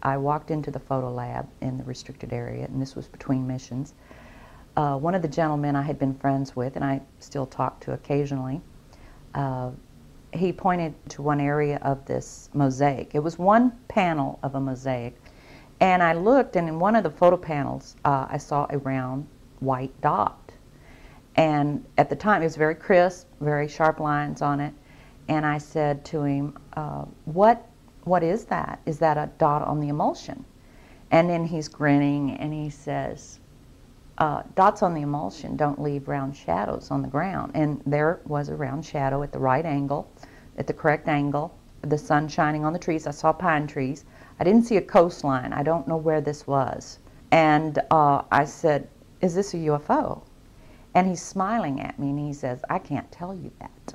I walked into the photo lab in the restricted area, and this was between missions. One of the gentlemen I had been friends with, and I still talk to occasionally, he pointed to one area of this mosaic. It was one panel of a mosaic, and I looked, and in one of the photo panels, I saw a round white dot. And at the time, it was very crisp, very sharp lines on it, and I said to him, what is that? Is that a dot on the emulsion? And then he's grinning, and he says, dots on the emulsion don't leave round shadows on the ground. And there was a round shadow at the right angle, at the correct angle, the sun shining on the trees. I saw pine trees. I didn't see a coastline. I don't know where this was. And I said, is this a UFO? And he's smiling at me, and he says, I can't tell you that.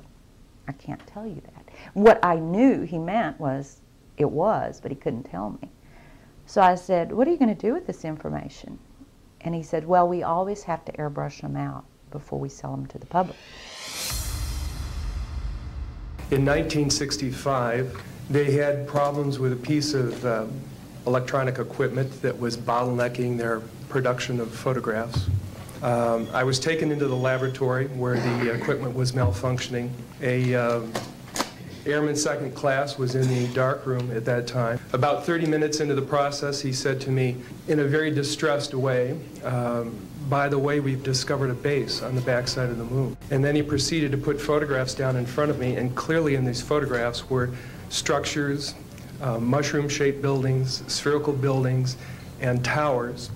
I can't tell you that. What I knew he meant was, it was, but he couldn't tell me. So I said, what are you going to do with this information? And he said, well, we always have to airbrush them out before we sell them to the public. In 1965, they had problems with a piece of electronic equipment that was bottlenecking their production of photographs. I was taken into the laboratory where the equipment was malfunctioning. A airman second class was in the dark room at that time. About 30 minutes into the process, he said to me in a very distressed way, by the way, we've discovered a base on the backside of the moon. And then he proceeded to put photographs down in front of me, and clearly in these photographs were structures, mushroom-shaped buildings, spherical buildings, and towers.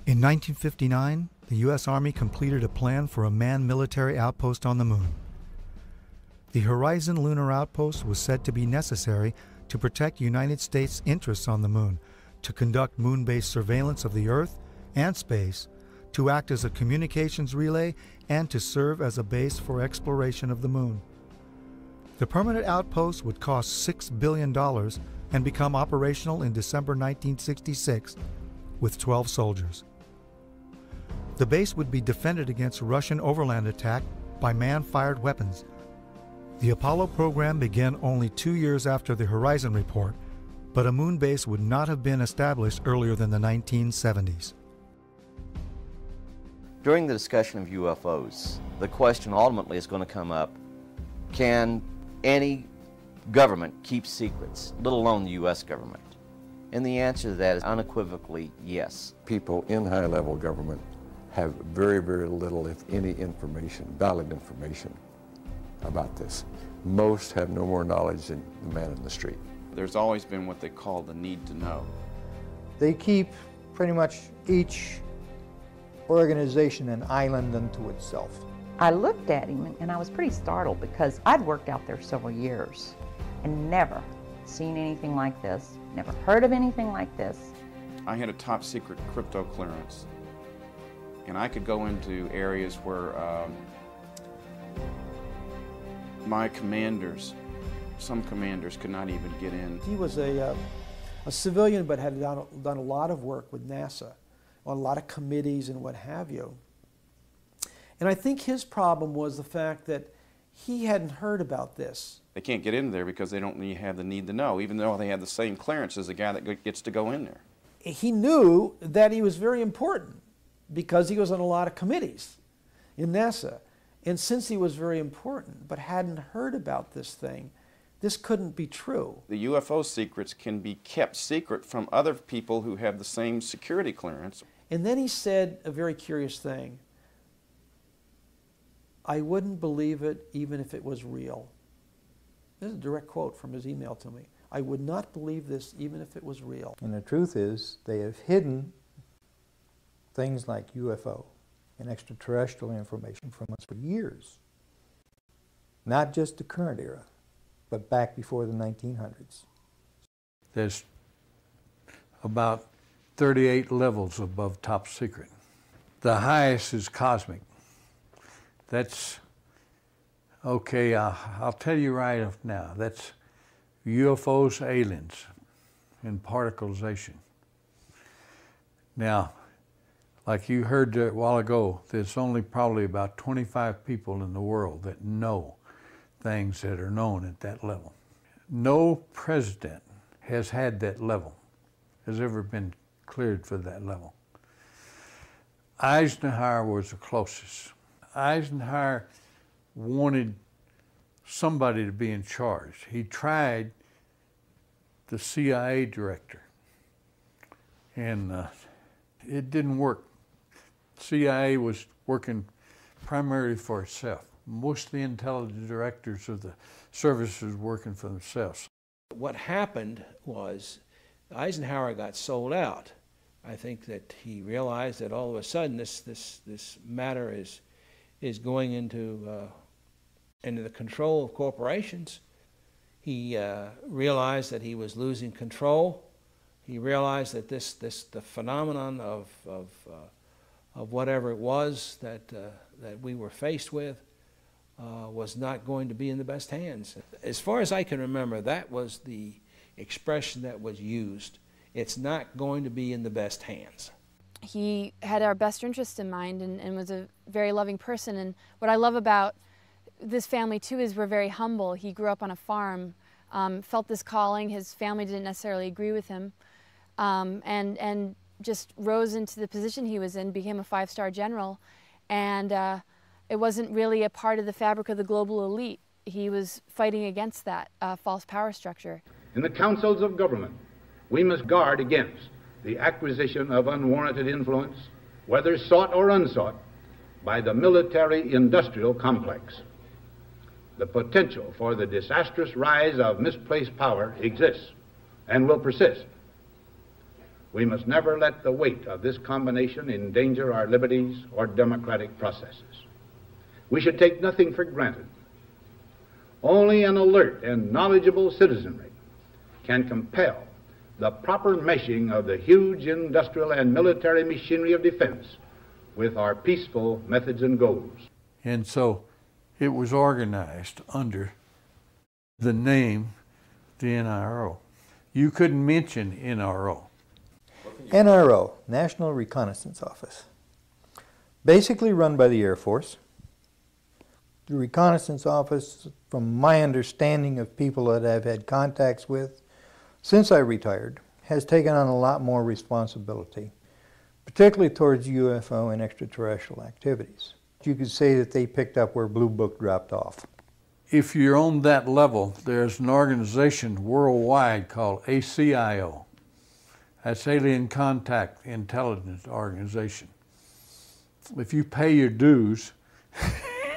In 1959, the U.S. Army completed a plan for a manned military outpost on the moon. The Horizon Lunar Outpost was said to be necessary to protect United States interests on the moon, to conduct moon-based surveillance of the Earth and space, to act as a communications relay and to serve as a base for exploration of the moon. The permanent outpost would cost $6 billion and become operational in December 1966 with 12 soldiers. The base would be defended against Russian overland attack by man-fired weapons. The Apollo program began only 2 years after the Horizon Report, but a moon base would not have been established earlier than the 1970s. During the discussion of UFOs, the question ultimately is going to come up, can any government keep secrets, let alone the U.S. government? And the answer to that is unequivocally yes. People in high-level government have very, very little, if any, information, valid information about this. Most have no more knowledge than the man in the street. There's always been what they call the need to know. They keep pretty much each organization an island unto itself. I looked at him and I was pretty startled because I'd worked out there several years and never seen anything like this, never heard of anything like this. I had a top secret crypto clearance, and I could go into areas where my commanders, some commanders could not even get in. He was a civilian but had done a lot of work with NASA on a lot of committees and what have you. And I think his problem was the fact that he hadn't heard about this. They can't get in there because they don't have the need to know, even though they have the same clearance as the guy that gets to go in there. He knew that he was very important because he was on a lot of committees in NASA. And since he was very important but hadn't heard about this thing, this couldn't be true. The UFO secrets can be kept secret from other people who have the same security clearance. And then he said a very curious thing. I wouldn't believe it even if it was real. This is a direct quote from his email to me. I would not believe this even if it was real. And the truth is, they have hidden things like UFO and extraterrestrial information from us for years. Not just the current era, but back before the 1900s. There's about 38 levels above top secret. The highest is cosmic. That's, okay, I'll tell you right off now, that's UFOs, aliens, and particleization. Now, like you heard a while ago, there's only probably about 25 people in the world that know things that are known at that level. No president has had that level, has ever been cleared for that level. Eisenhower was the closest. Eisenhower wanted somebody to be in charge. He tried the CIA director, and it didn't work. CIA was working primarily for itself. Most of the intelligence directors of the services were working for themselves. What happened was Eisenhower got sold out. I think that he realized that all of a sudden this matter is going into the control of corporations. He realized that he was losing control. He realized that the phenomenon of whatever it was that we were faced with was not going to be in the best hands. As far as I can remember, that was the expression that was used. It's not going to be in the best hands. He had our best interest in mind and was a very loving person. And what I love about this family too is we're very humble. He grew up on a farm, felt this calling. His family didn't necessarily agree with him, and just rose into the position he was in, became a 5-star general, and it wasn't really a part of the fabric of the global elite. He was fighting against that false power structure. In the councils of government, we must guard against the acquisition of unwarranted influence, whether sought or unsought, by the military-industrial complex. The potential for the disastrous rise of misplaced power exists and will persist. We must never let the weight of this combination endanger our liberties or democratic processes. We should take nothing for granted. Only an alert and knowledgeable citizenry can compel the proper meshing of the huge industrial and military machinery of defense with our peaceful methods and goals. And so it was organized under the name, the NRO. You couldn't mention NRO. NRO, National Reconnaissance Office, basically run by the Air Force. The Reconnaissance Office, from my understanding of people that I've had contacts with since I retired, has taken on a lot more responsibility, particularly towards UFO and extraterrestrial activities. You could say that they picked up where Blue Book dropped off. If you're on that level, there's an organization worldwide called ACIO. That's Alien Contact Intelligence Organization. If you pay your dues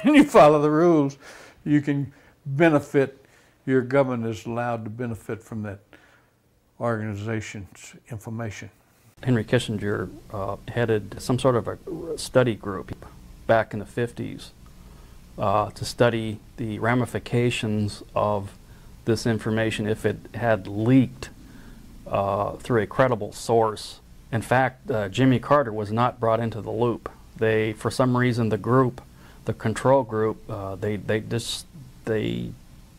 and you follow the rules, you can benefit, your government is allowed to benefit from that organization's information. Henry Kissinger headed some sort of a study group back in the 50s to study the ramifications of this information if it had leaked through a credible source. In fact, Jimmy Carter was not brought into the loop. They, for some reason, the group, the control group, they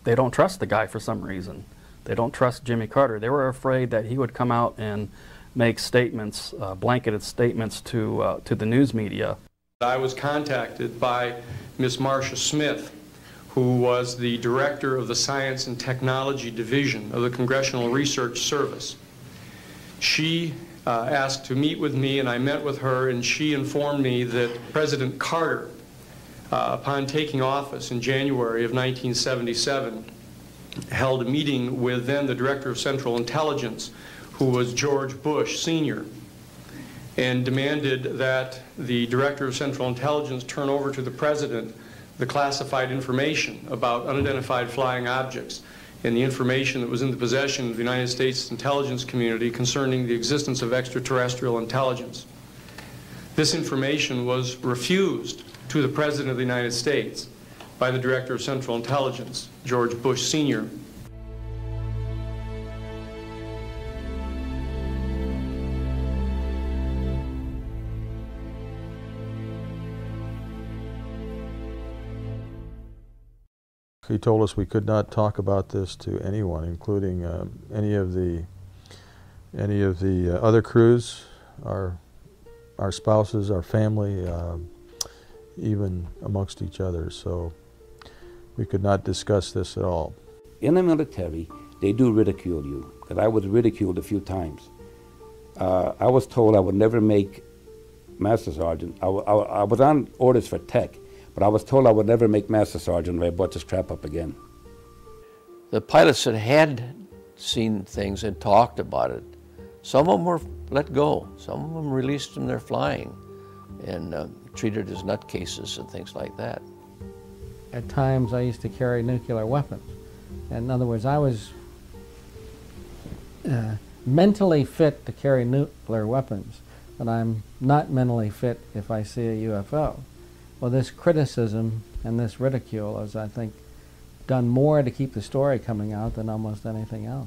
don't trust the guy for some reason. They don't trust Jimmy Carter. They were afraid that he would come out and make statements, blanketed statements to the news media. I was contacted by Ms. Marcia Smith, who was the director of the Science and Technology Division of the Congressional Research Service. She asked to meet with me, and I met with her, and she informed me that President Carter, upon taking office in January of 1977, held a meeting with then the Director of Central Intelligence, who was George Bush Sr., and demanded that the Director of Central Intelligence turn over to the President the classified information about unidentified flying objects and the information that was in the possession of the United States intelligence community concerning the existence of extraterrestrial intelligence. This information was refused to the President of the United States by the Director of Central Intelligence, George Bush Sr. He told us we could not talk about this to anyone, including any of the other crews, our spouses, our family, even amongst each other. So we could not discuss this at all. In the military, they do ridicule you, because I was ridiculed a few times. I was told I would never make Master Sergeant. I was on orders for tech, but I was told I would never make Master Sergeant if I brought this crap up again. The pilots that had seen things and talked about it, some of them were let go. Some of them released from their flying and treated as nutcases and things like that. At times I used to carry nuclear weapons. In other words, I was mentally fit to carry nuclear weapons, but I'm not mentally fit if I see a UFO. Well, this criticism and this ridicule has, I think, done more to keep the story coming out than almost anything else.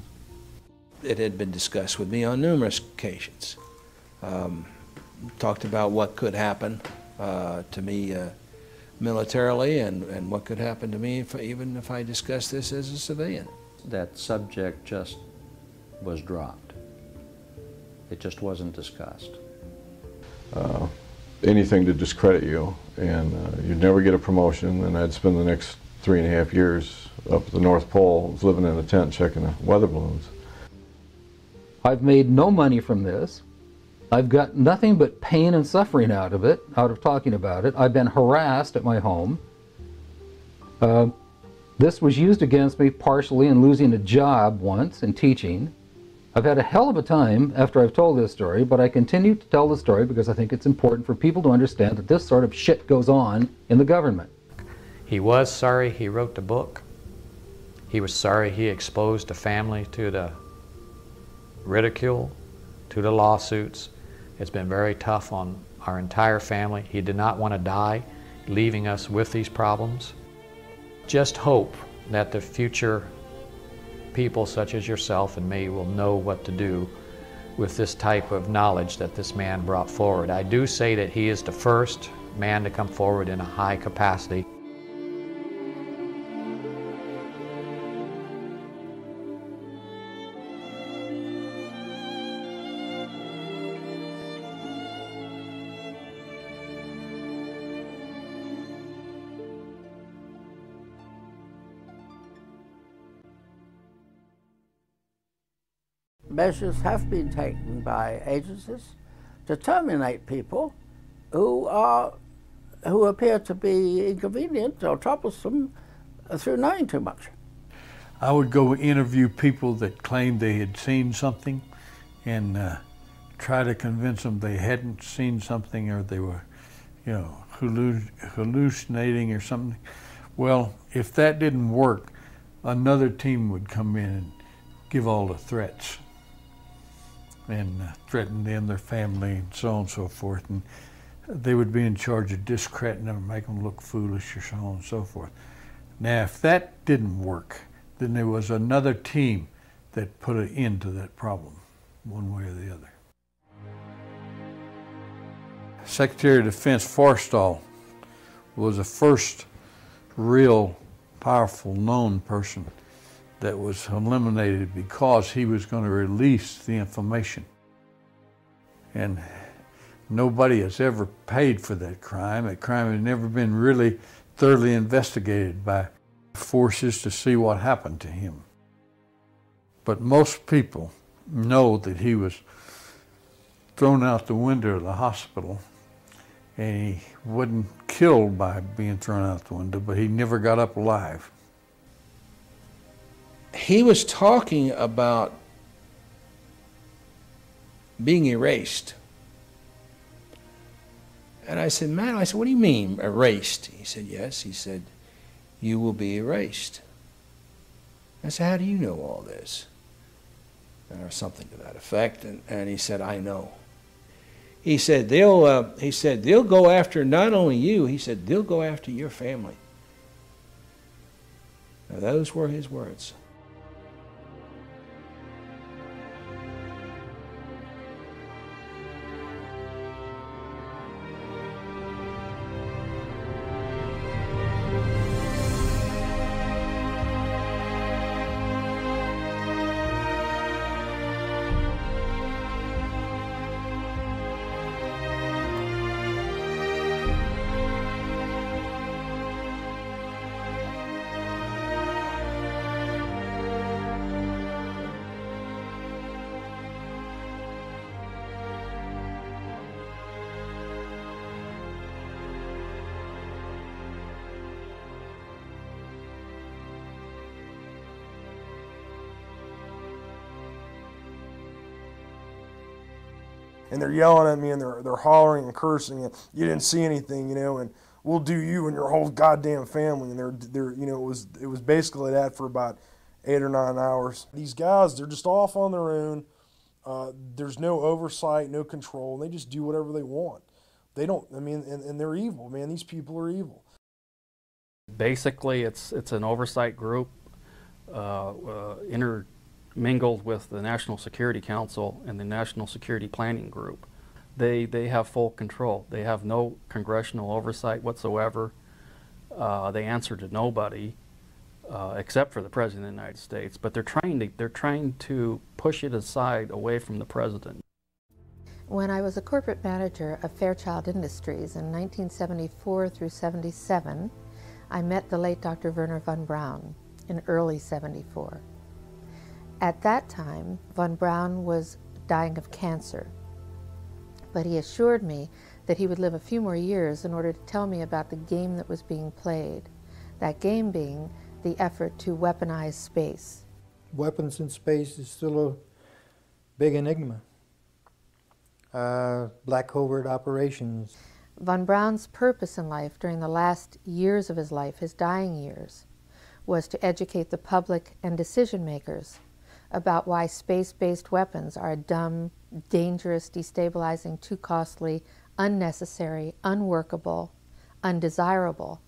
It had been discussed with me on numerous occasions. Talked about what could happen to me militarily and what could happen to me even if I discussed this as a civilian. That subject just was dropped. It just wasn't discussed. Anything to discredit you, and you'd never get a promotion, and I'd spend the next 3.5 years up at the North Pole living in a tent checking the weather balloons. I've made no money from this. I've got nothing but pain and suffering out of talking about it. I've been harassed at my home. This was used against me partially in losing a job once in teaching. I've had a hell of a time after I've told this story, but I continue to tell the story because I think it's important for people to understand that this sort of shit goes on in the government. He was sorry he wrote the book. He was sorry he exposed the family to the ridicule, to the lawsuits. It's been very tough on our entire family. He did not want to die, leaving us with these problems. Just hope that the future people such as yourself and me will know what to do with this type of knowledge that this man brought forward. I do say that he is the first man to come forward in a high capacity. Measures have been taken by agencies to terminate people who appear to be inconvenient or troublesome through knowing too much. I would go interview people that claimed they had seen something and try to convince them they hadn't seen something, or they were, you know, hallucinating or something. Well, if that didn't work, another team would come in and give all the threats and threaten them, their family, and so on and so forth. And they would be in charge of discrediting them, make them look foolish, or so on and so forth. Now, if that didn't work, then there was another team that put an end to that problem, one way or the other. Secretary of Defense Forstall was the first real powerful known person that was eliminated because he was going to release the information. And nobody has ever paid for that crime. That crime has never been really thoroughly investigated by forces to see what happened to him. But most people know that he was thrown out the window of the hospital, and he wasn't killed by being thrown out the window, but he never got up alive. He was talking about being erased. And I said, man, I said, what do you mean erased? He said, yes. He said, you will be erased. I said, how do you know all this? Or something to that effect. And he said, I know. He said, they'll go after not only you, he said, they'll go after your family. Now, those were his words. And they're yelling at me, and they're hollering and cursing, and you didn't see anything, you know, and we'll do you and your whole goddamn family. And they're you know, it was basically that for about 8 or 9 hours. These guys, they're just off on their own. There's no oversight, no control, and they just do whatever they want. They don't, I mean, and they're evil, man. These people are evil. Basically, it's an oversight group intermingled with the National Security Council and the National Security Planning Group. They have full control. They have no congressional oversight whatsoever. They answer to nobody except for the President of the United States. But they're trying to push it aside away from the President. When I was a corporate manager of Fairchild Industries in 1974 through 77, I met the late Dr. Werner von Braun in early 74. At that time, von Braun was dying of cancer, but he assured me that he would live a few more years in order to tell me about the game that was being played, that game being the effort to weaponize space. Weapons in space is still a big enigma. Black covert operations. Von Braun's purpose in life during the last years of his life, his dying years, was to educate the public and decision makers about why space-based weapons are dumb, dangerous, destabilizing, too costly, unnecessary, unworkable, undesirable.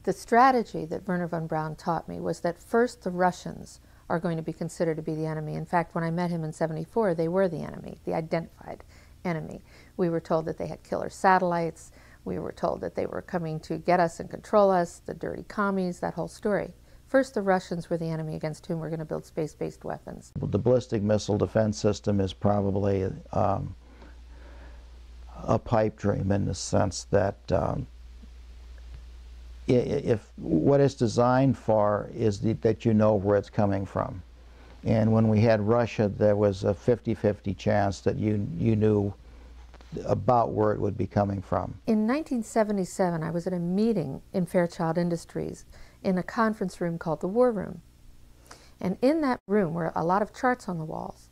The strategy that Werner von Braun taught me was that first the Russians are going to be considered to be the enemy. In fact, when I met him in '74, they were the enemy, the identified enemy. We were told that they had killer satellites. We were told that they were coming to get us and control us, the dirty commies, that whole story. First, the Russians were the enemy against whom we're going to build space-based weapons. The ballistic missile defense system is probably a pipe dream in the sense that if what it's designed for is that you know where it's coming from. And when we had Russia, there was a 50-50 chance that you knew about where it would be coming from. In 1977, I was at a meeting in Fairchild Industries in a conference room called the War Room. And in that room were a lot of charts on the walls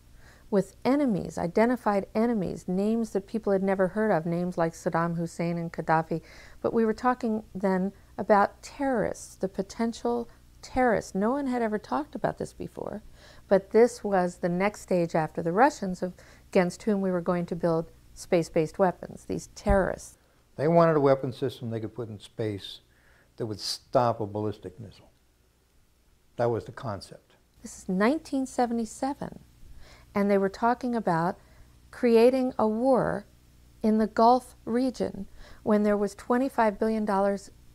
with enemies, identified enemies, names that people had never heard of, names like Saddam Hussein and Gaddafi. But we were talking then about terrorists, the potential terrorists. No one had ever talked about this before, but this was the next stage after the Russians against whom we were going to build space-based weapons, these terrorists. They wanted a weapon system they could put in space that would stop a ballistic missile. That was the concept. This is 1977, and they were talking about creating a war in the Gulf region when there was $25 billion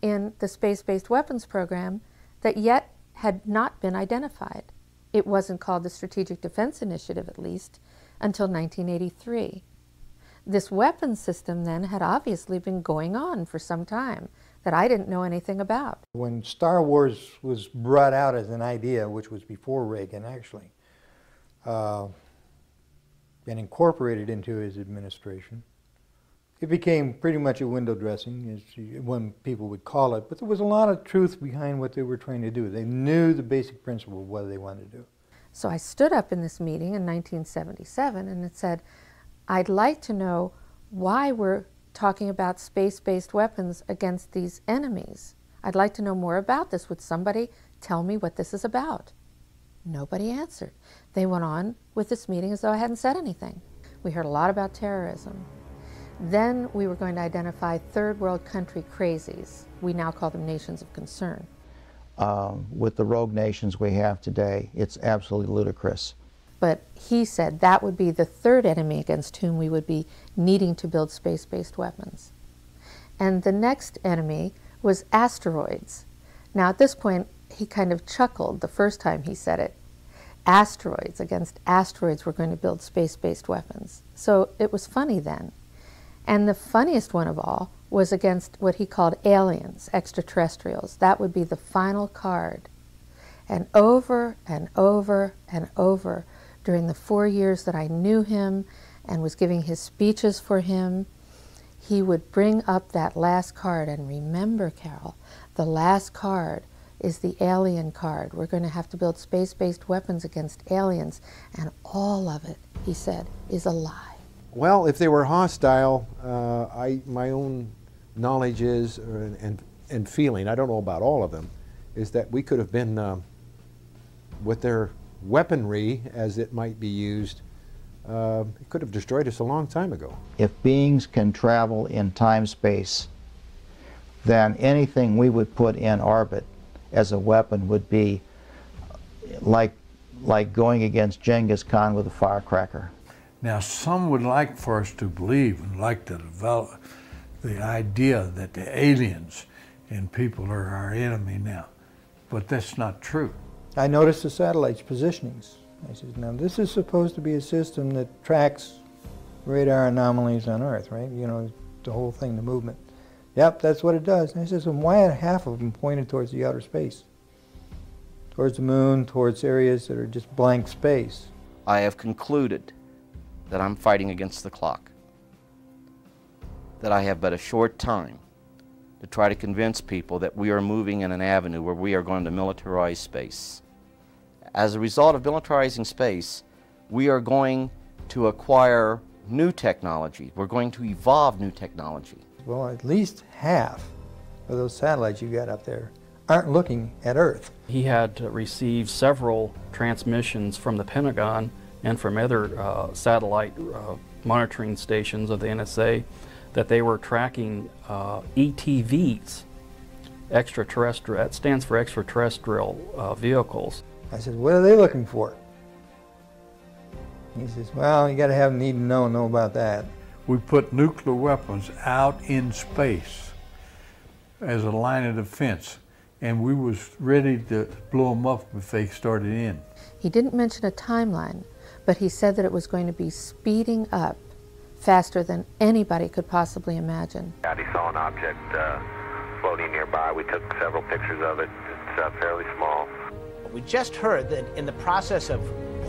in the space-based weapons program that yet had not been identified. It wasn't called the Strategic Defense Initiative, at least, until 1983. This weapons system then had obviously been going on for some time that I didn't know anything about. When Star Wars was brought out as an idea, which was before Reagan actually, and incorporated into his administration, it became pretty much a window dressing, as when people would call it, but there was a lot of truth behind what they were trying to do. They knew the basic principle of what they wanted to do. So I stood up in this meeting in 1977 and it said, I'd like to know why we're talking about space-based weapons against these enemies. I'd like to know more about this. Would somebody tell me what this is about? Nobody answered. They went on with this meeting as though I hadn't said anything. We heard a lot about terrorism. Then we were going to identify third world country crazies. We now call them nations of concern. With the rogue nations we have today, it's absolutely ludicrous. But he said that would be the third enemy against whom we would be needing to build space-based weapons. And the next enemy was asteroids. Now at this point, he kind of chuckled the first time he said it. Asteroids, against asteroids we're going to build space-based weapons. So it was funny then. And the funniest one of all was against what he called aliens, extraterrestrials. That would be the final card. And over and over and over, during the 4 years that I knew him and was giving his speeches for him, he would bring up that last card. And remember, Carol, the last card is the alien card. We're going to have to build space-based weapons against aliens. And all of it, he said, is a lie. Well, if they were hostile, my own knowledge is, and feeling, I don't know about all of them, is that we could have been, with their weaponry as it might be used, it could have destroyed us a long time ago. If beings can travel in time-space, then anything we would put in orbit as a weapon would be like going against Genghis Khan with a firecracker. Now, some would like for us to believe and like to develop the idea that the aliens and people are our enemy now, but that's not true. I noticed the satellite's positionings. I said, now this is supposed to be a system that tracks radar anomalies on Earth, right? You know, the whole thing, the movement. Yep, that's what it does. And I said, so why are half of them pointed towards the outer space? Towards the moon, towards areas that are just blank space. I have concluded that I'm fighting against the clock, that I have but a short time to try to convince people that we are moving in an avenue where we are going to militarize space. As a result of militarizing space, we are going to acquire new technology. We're going to evolve new technology. Well, at least half of those satellites you got up there aren't looking at Earth. He had received several transmissions from the Pentagon and from other satellite monitoring stations of the NSA that they were tracking ETVs, extraterrestrial, that stands for extraterrestrial vehicles. I said, what are they looking for? He says, well, you got to have need to know about that. We put nuclear weapons out in space as a line of defense, and we was ready to blow them up if they started in. He didn't mention a timeline, but he said that it was going to be speeding up faster than anybody could possibly imagine. He saw an object floating nearby. We took several pictures of it. It's fairly small. We just heard that in the process of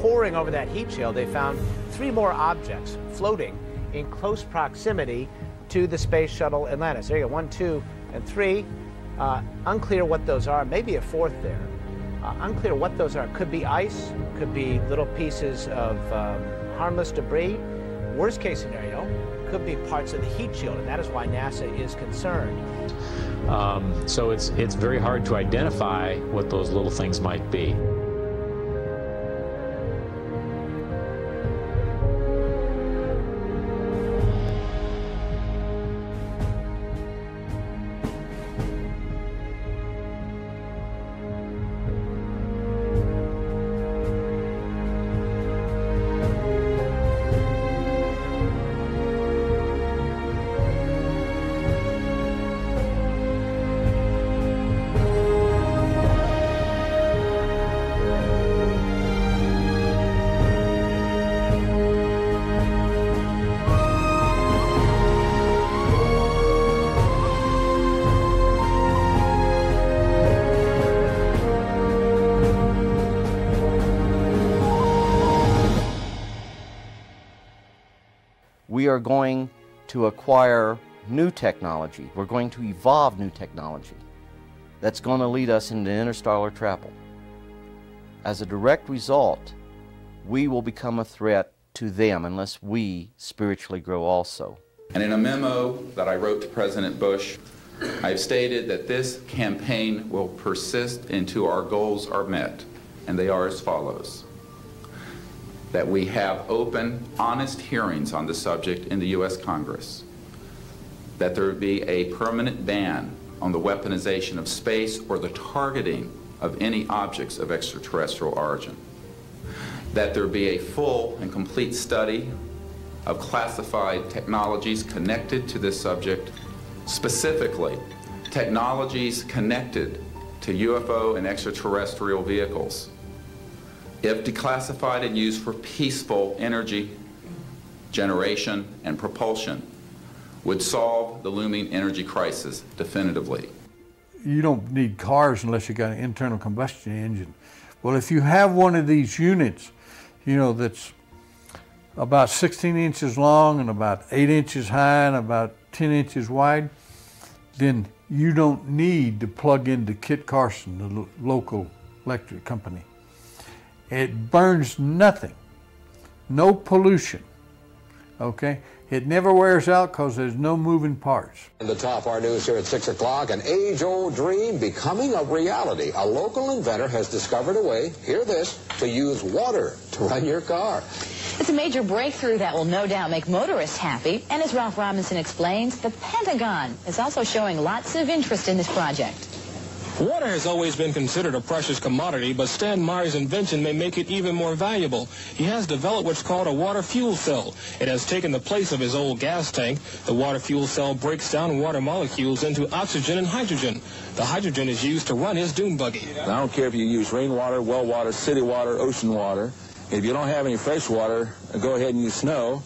poring over that heat shield, they found 3 more objects floating in close proximity to the space shuttle Atlantis. There you go, 1, 2, and 3. Unclear what those are, maybe a 4th there. Unclear what those are. Could be ice, could be little pieces of harmless debris. Worst case scenario, could be parts of the heat shield, and that is why NASA is concerned. So it's very hard to identify what those little things might be. We are going to acquire new technology. We're going to evolve new technology that's going to lead us into interstellar travel. As a direct result, we will become a threat to them unless we spiritually grow also. And in a memo that I wrote to President Bush, I've stated that this campaign will persist until our goals are met, and they are as follows. That we have open, honest hearings on the subject in the U.S. Congress. That there be a permanent ban on the weaponization of space or the targeting of any objects of extraterrestrial origin. That there be a full and complete study of classified technologies connected to this subject, specifically technologies connected to UFO and extraterrestrial vehicles. If declassified and used for peaceful energy generation and propulsion, would solve the looming energy crisis definitively. You don't need cars unless you got an internal combustion engine. Well, if you have one of these units, you know, that's about 16 inches long and about 8 inches high and about 10 inches wide, then you don't need to plug into Kit Carson, the local electric company. It burns nothing, no pollution, okay? It never wears out because there's no moving parts. In the top, our news here at 6 o'clock, an age-old dream becoming a reality. A local inventor has discovered a way, hear this, to use water to run your car. It's a major breakthrough that will no doubt make motorists happy. And as Ralph Robinson explains, the Pentagon is also showing lots of interest in this project. Water has always been considered a precious commodity, but Stan Meyer's invention may make it even more valuable. He has developed what's called a water fuel cell. It has taken the place of his old gas tank. The water fuel cell breaks down water molecules into oxygen and hydrogen. The hydrogen is used to run his dune buggy. I don't care if you use rainwater, well water, city water, ocean water. If you don't have any fresh water, go ahead and use snow.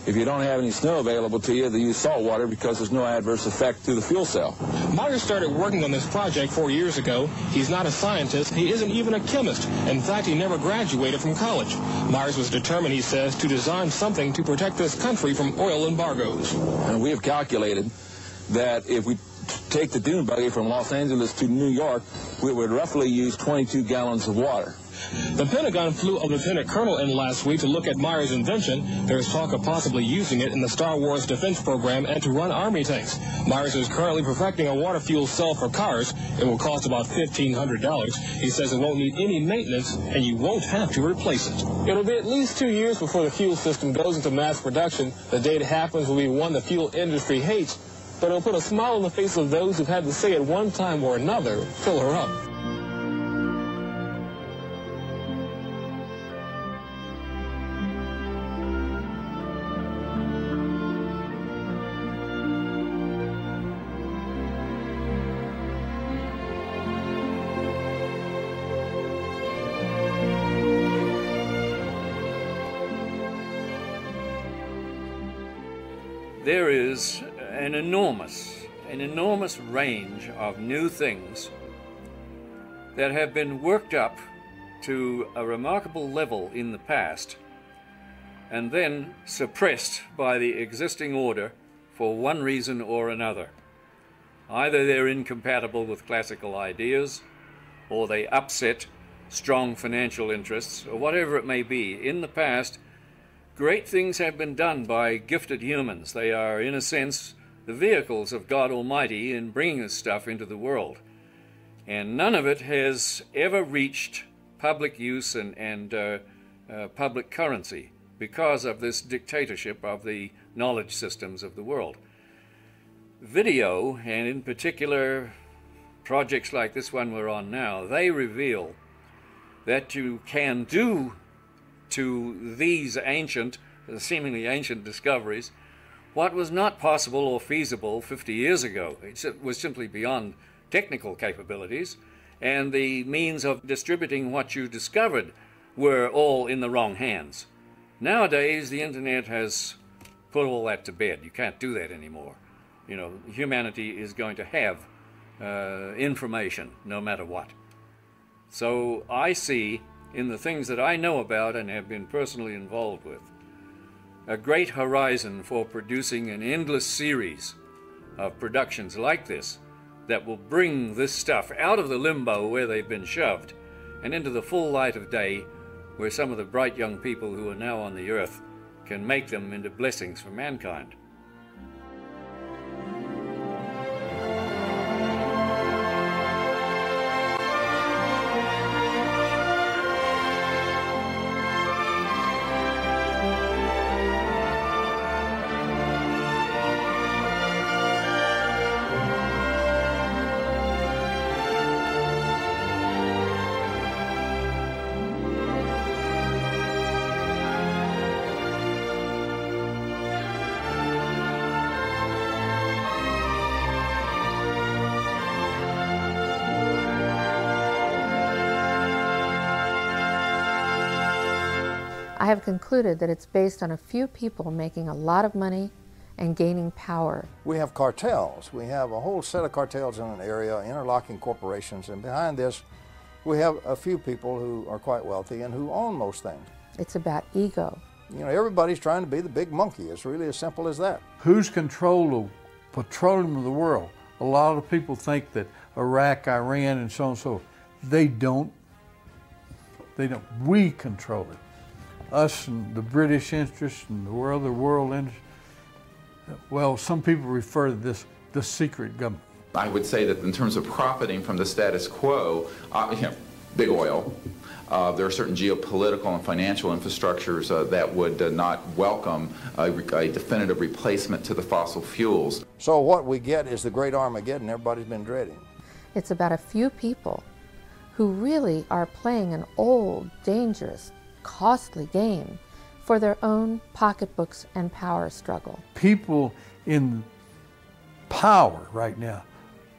If you don't have any snow available to you, then use salt water because there's no adverse effect to the fuel cell. Meyer started working on this project 4 years ago. He's not a scientist. He isn't even a chemist. In fact, he never graduated from college. Myers was determined, he says, to design something to protect this country from oil embargoes. And we have calculated that if we take the dune buggy from Los Angeles to New York, we would roughly use 22 gallons of water. The Pentagon flew a lieutenant colonel in last week to look at Meyer's invention. There is talk of possibly using it in the Star Wars defense program and to run Army tanks. Myers is currently perfecting a water fuel cell for cars. It will cost about $1,500. He says it won't need any maintenance, and you won't have to replace it. It'll be at least 2 years before the fuel system goes into mass production. The day it happens will be one the fuel industry hates, but it'll put a smile on the face of those who've had to say at one time or another, fill her up. there is an enormous range of new things that have been worked up to a remarkable level in the past and then suppressed by the existing order for one reason or another. Either they're incompatible with classical ideas, or they upset strong financial interests, or whatever it may be. In the past, great things have been done by gifted humans. They are, in a sense, the vehicles of God Almighty in bringing this stuff into the world. And none of it has ever reached public use and public currency because of this dictatorship of the knowledge systems of the world. Video, and in particular projects like this one we're on now, they reveal that you can do to these ancient, seemingly ancient discoveries what was not possible or feasible 50 years ago. It was simply beyond technical capabilities, and the means of distributing what you discovered were all in the wrong hands. Nowadays, the internet has put all that to bed. You can't do that anymore. You know, humanity is going to have information no matter what. So I see in the things that I know about and have been personally involved with a great horizon for producing an endless series of productions like this that will bring this stuff out of the limbo where they've been shoved and into the full light of day, where some of the bright young people who are now on the earth can make them into blessings for mankind. I have concluded that it's based on a few people making a lot of money and gaining power. We have cartels. We have a whole set of cartels in an area, interlocking corporations, and behind this we have a few people who are quite wealthy and who own most things. It's about ego. You know, everybody's trying to be the big monkey. It's really as simple as that. Who's control of petroleum of the world? A lot of people think that Iraq, Iran, and so on and so forth. They don't. We control it. Us and the British interest and the world interest. Well, some people refer to this the secret government. I would say that in terms of profiting from the status quo, big oil, there are certain geopolitical and financial infrastructures that would not welcome a definitive replacement to the fossil fuels. So what we get is the great Armageddon everybody's been dreading. It's about a few people who really are playing an old, dangerous, costly game for their own pocketbooks and power struggle. People in power right now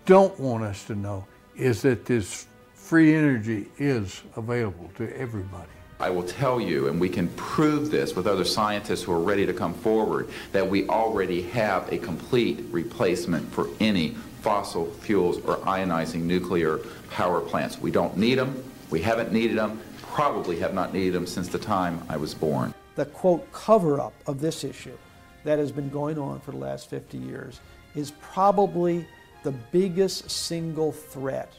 don't want us to know is that this free energy is available to everybody. I will tell you, and we can prove this with other scientists who are ready to come forward, that we already have a complete replacement for any fossil fuels or ionizing nuclear power plants. We don't need them, we haven't needed them, probably have not needed them since the time I was born. The quote cover-up of this issue that has been going on for the last 50 years is probably the biggest single threat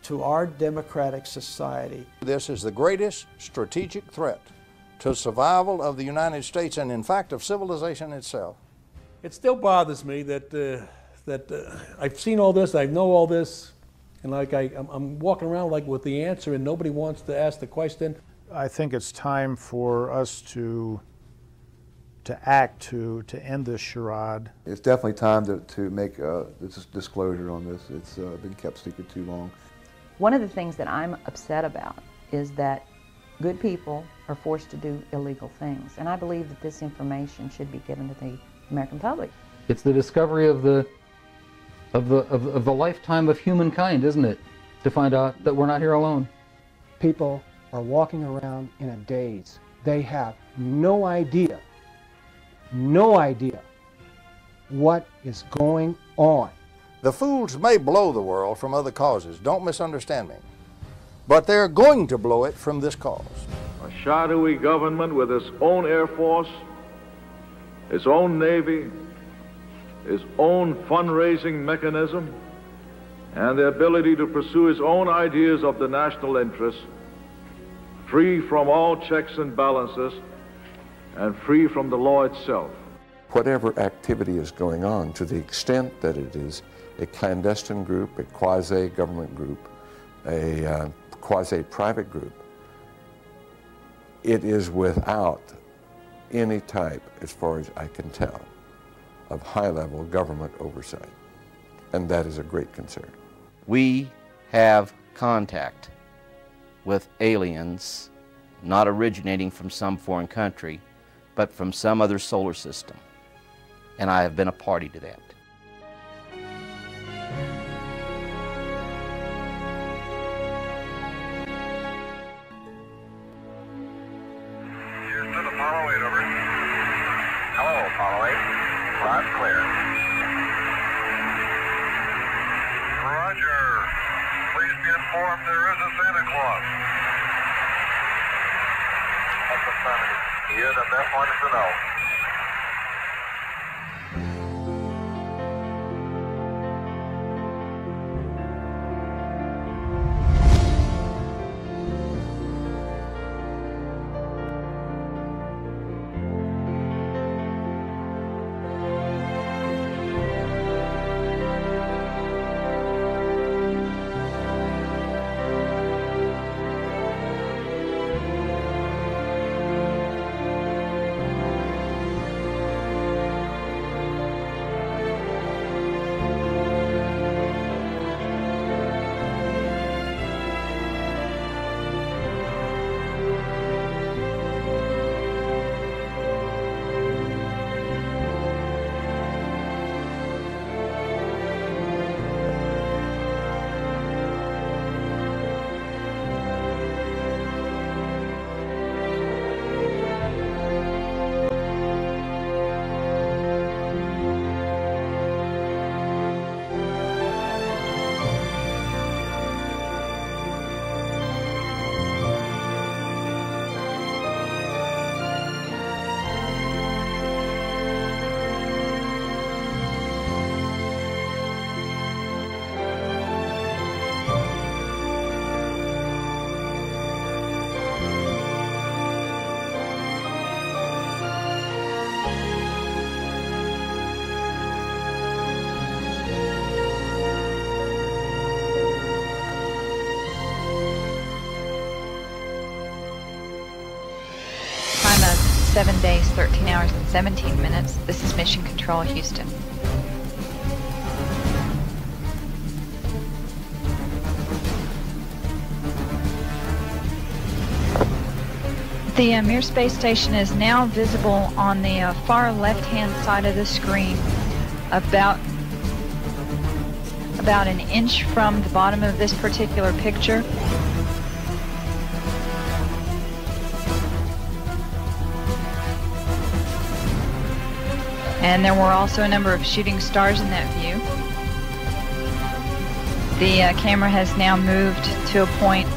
to our democratic society. This is the greatest strategic threat to survival of the United States and in fact of civilization itself. It still bothers me that I've seen all this, I know all this, and like I'm walking around like with the answer and nobody wants to ask the question. I think it's time for us to act to end this charade. It's definitely time to make this disclosure on this. It's been kept secret too long. One of the things that I'm upset about is that good people are forced to do illegal things, and I believe that this information should be given to the American public. It's the discovery of the lifetime of humankind, isn't it? To find out that we're not here alone. People are walking around in a daze. They have no idea what is going on. The fools may blow the world from other causes, don't misunderstand me, but they're going to blow it from this cause. A shadowy government with its own Air Force, its own Navy, its own fundraising mechanism, and the ability to pursue its own ideas of the national interest, free from all checks and balances, and free from the law itself. Whatever activity is going on, to the extent that it is a clandestine group, a quasi-government group, a quasi-private group, it is without any type, as far as I can tell, of high-level government oversight. And that is a great concern. We have contact with aliens not originating from some foreign country, but from some other solar system. And I have been a party to that. Houston, Apollo 8, over. Hello, Apollo 8. Loud and clear. Roger. Please be informed there is a Santa Claus. That's affirmative. He is at that point to know. Time of 7 days, 13 hours, and 17 minutes. This is Mission Control, Houston. The Mir space station is now visible on the far left-hand side of the screen, about an inch from the bottom of this particular picture. And there were also a number of shooting stars in that view. The camera has now moved to a point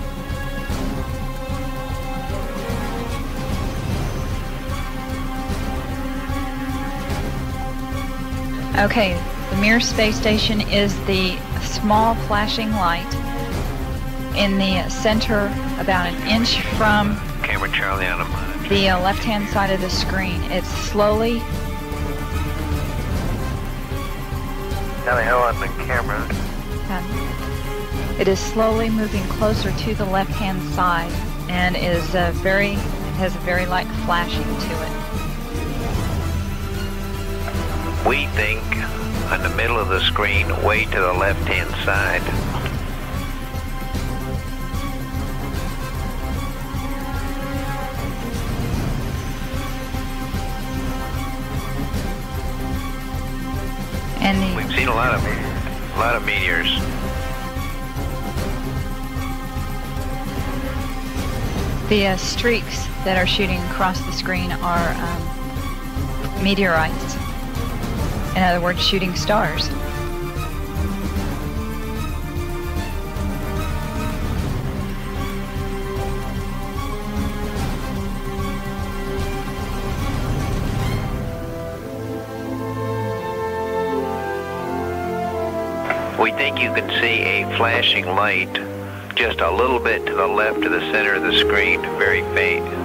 Okay, the Mir space station is the small flashing light in the center, about an inch from Camera Charlie on a minute. the left-hand side of the screen. It's slowly Now the hell on the camera. It is slowly moving closer to the left-hand side and is has a very light flashing to it. We think on the middle of the screen, way to the left-hand side. And we've seen a lot of meteors. The streaks that are shooting across the screen are meteorites. In other words, shooting stars. We think you can see a flashing light just a little bit to the left of the center of the screen, very faint.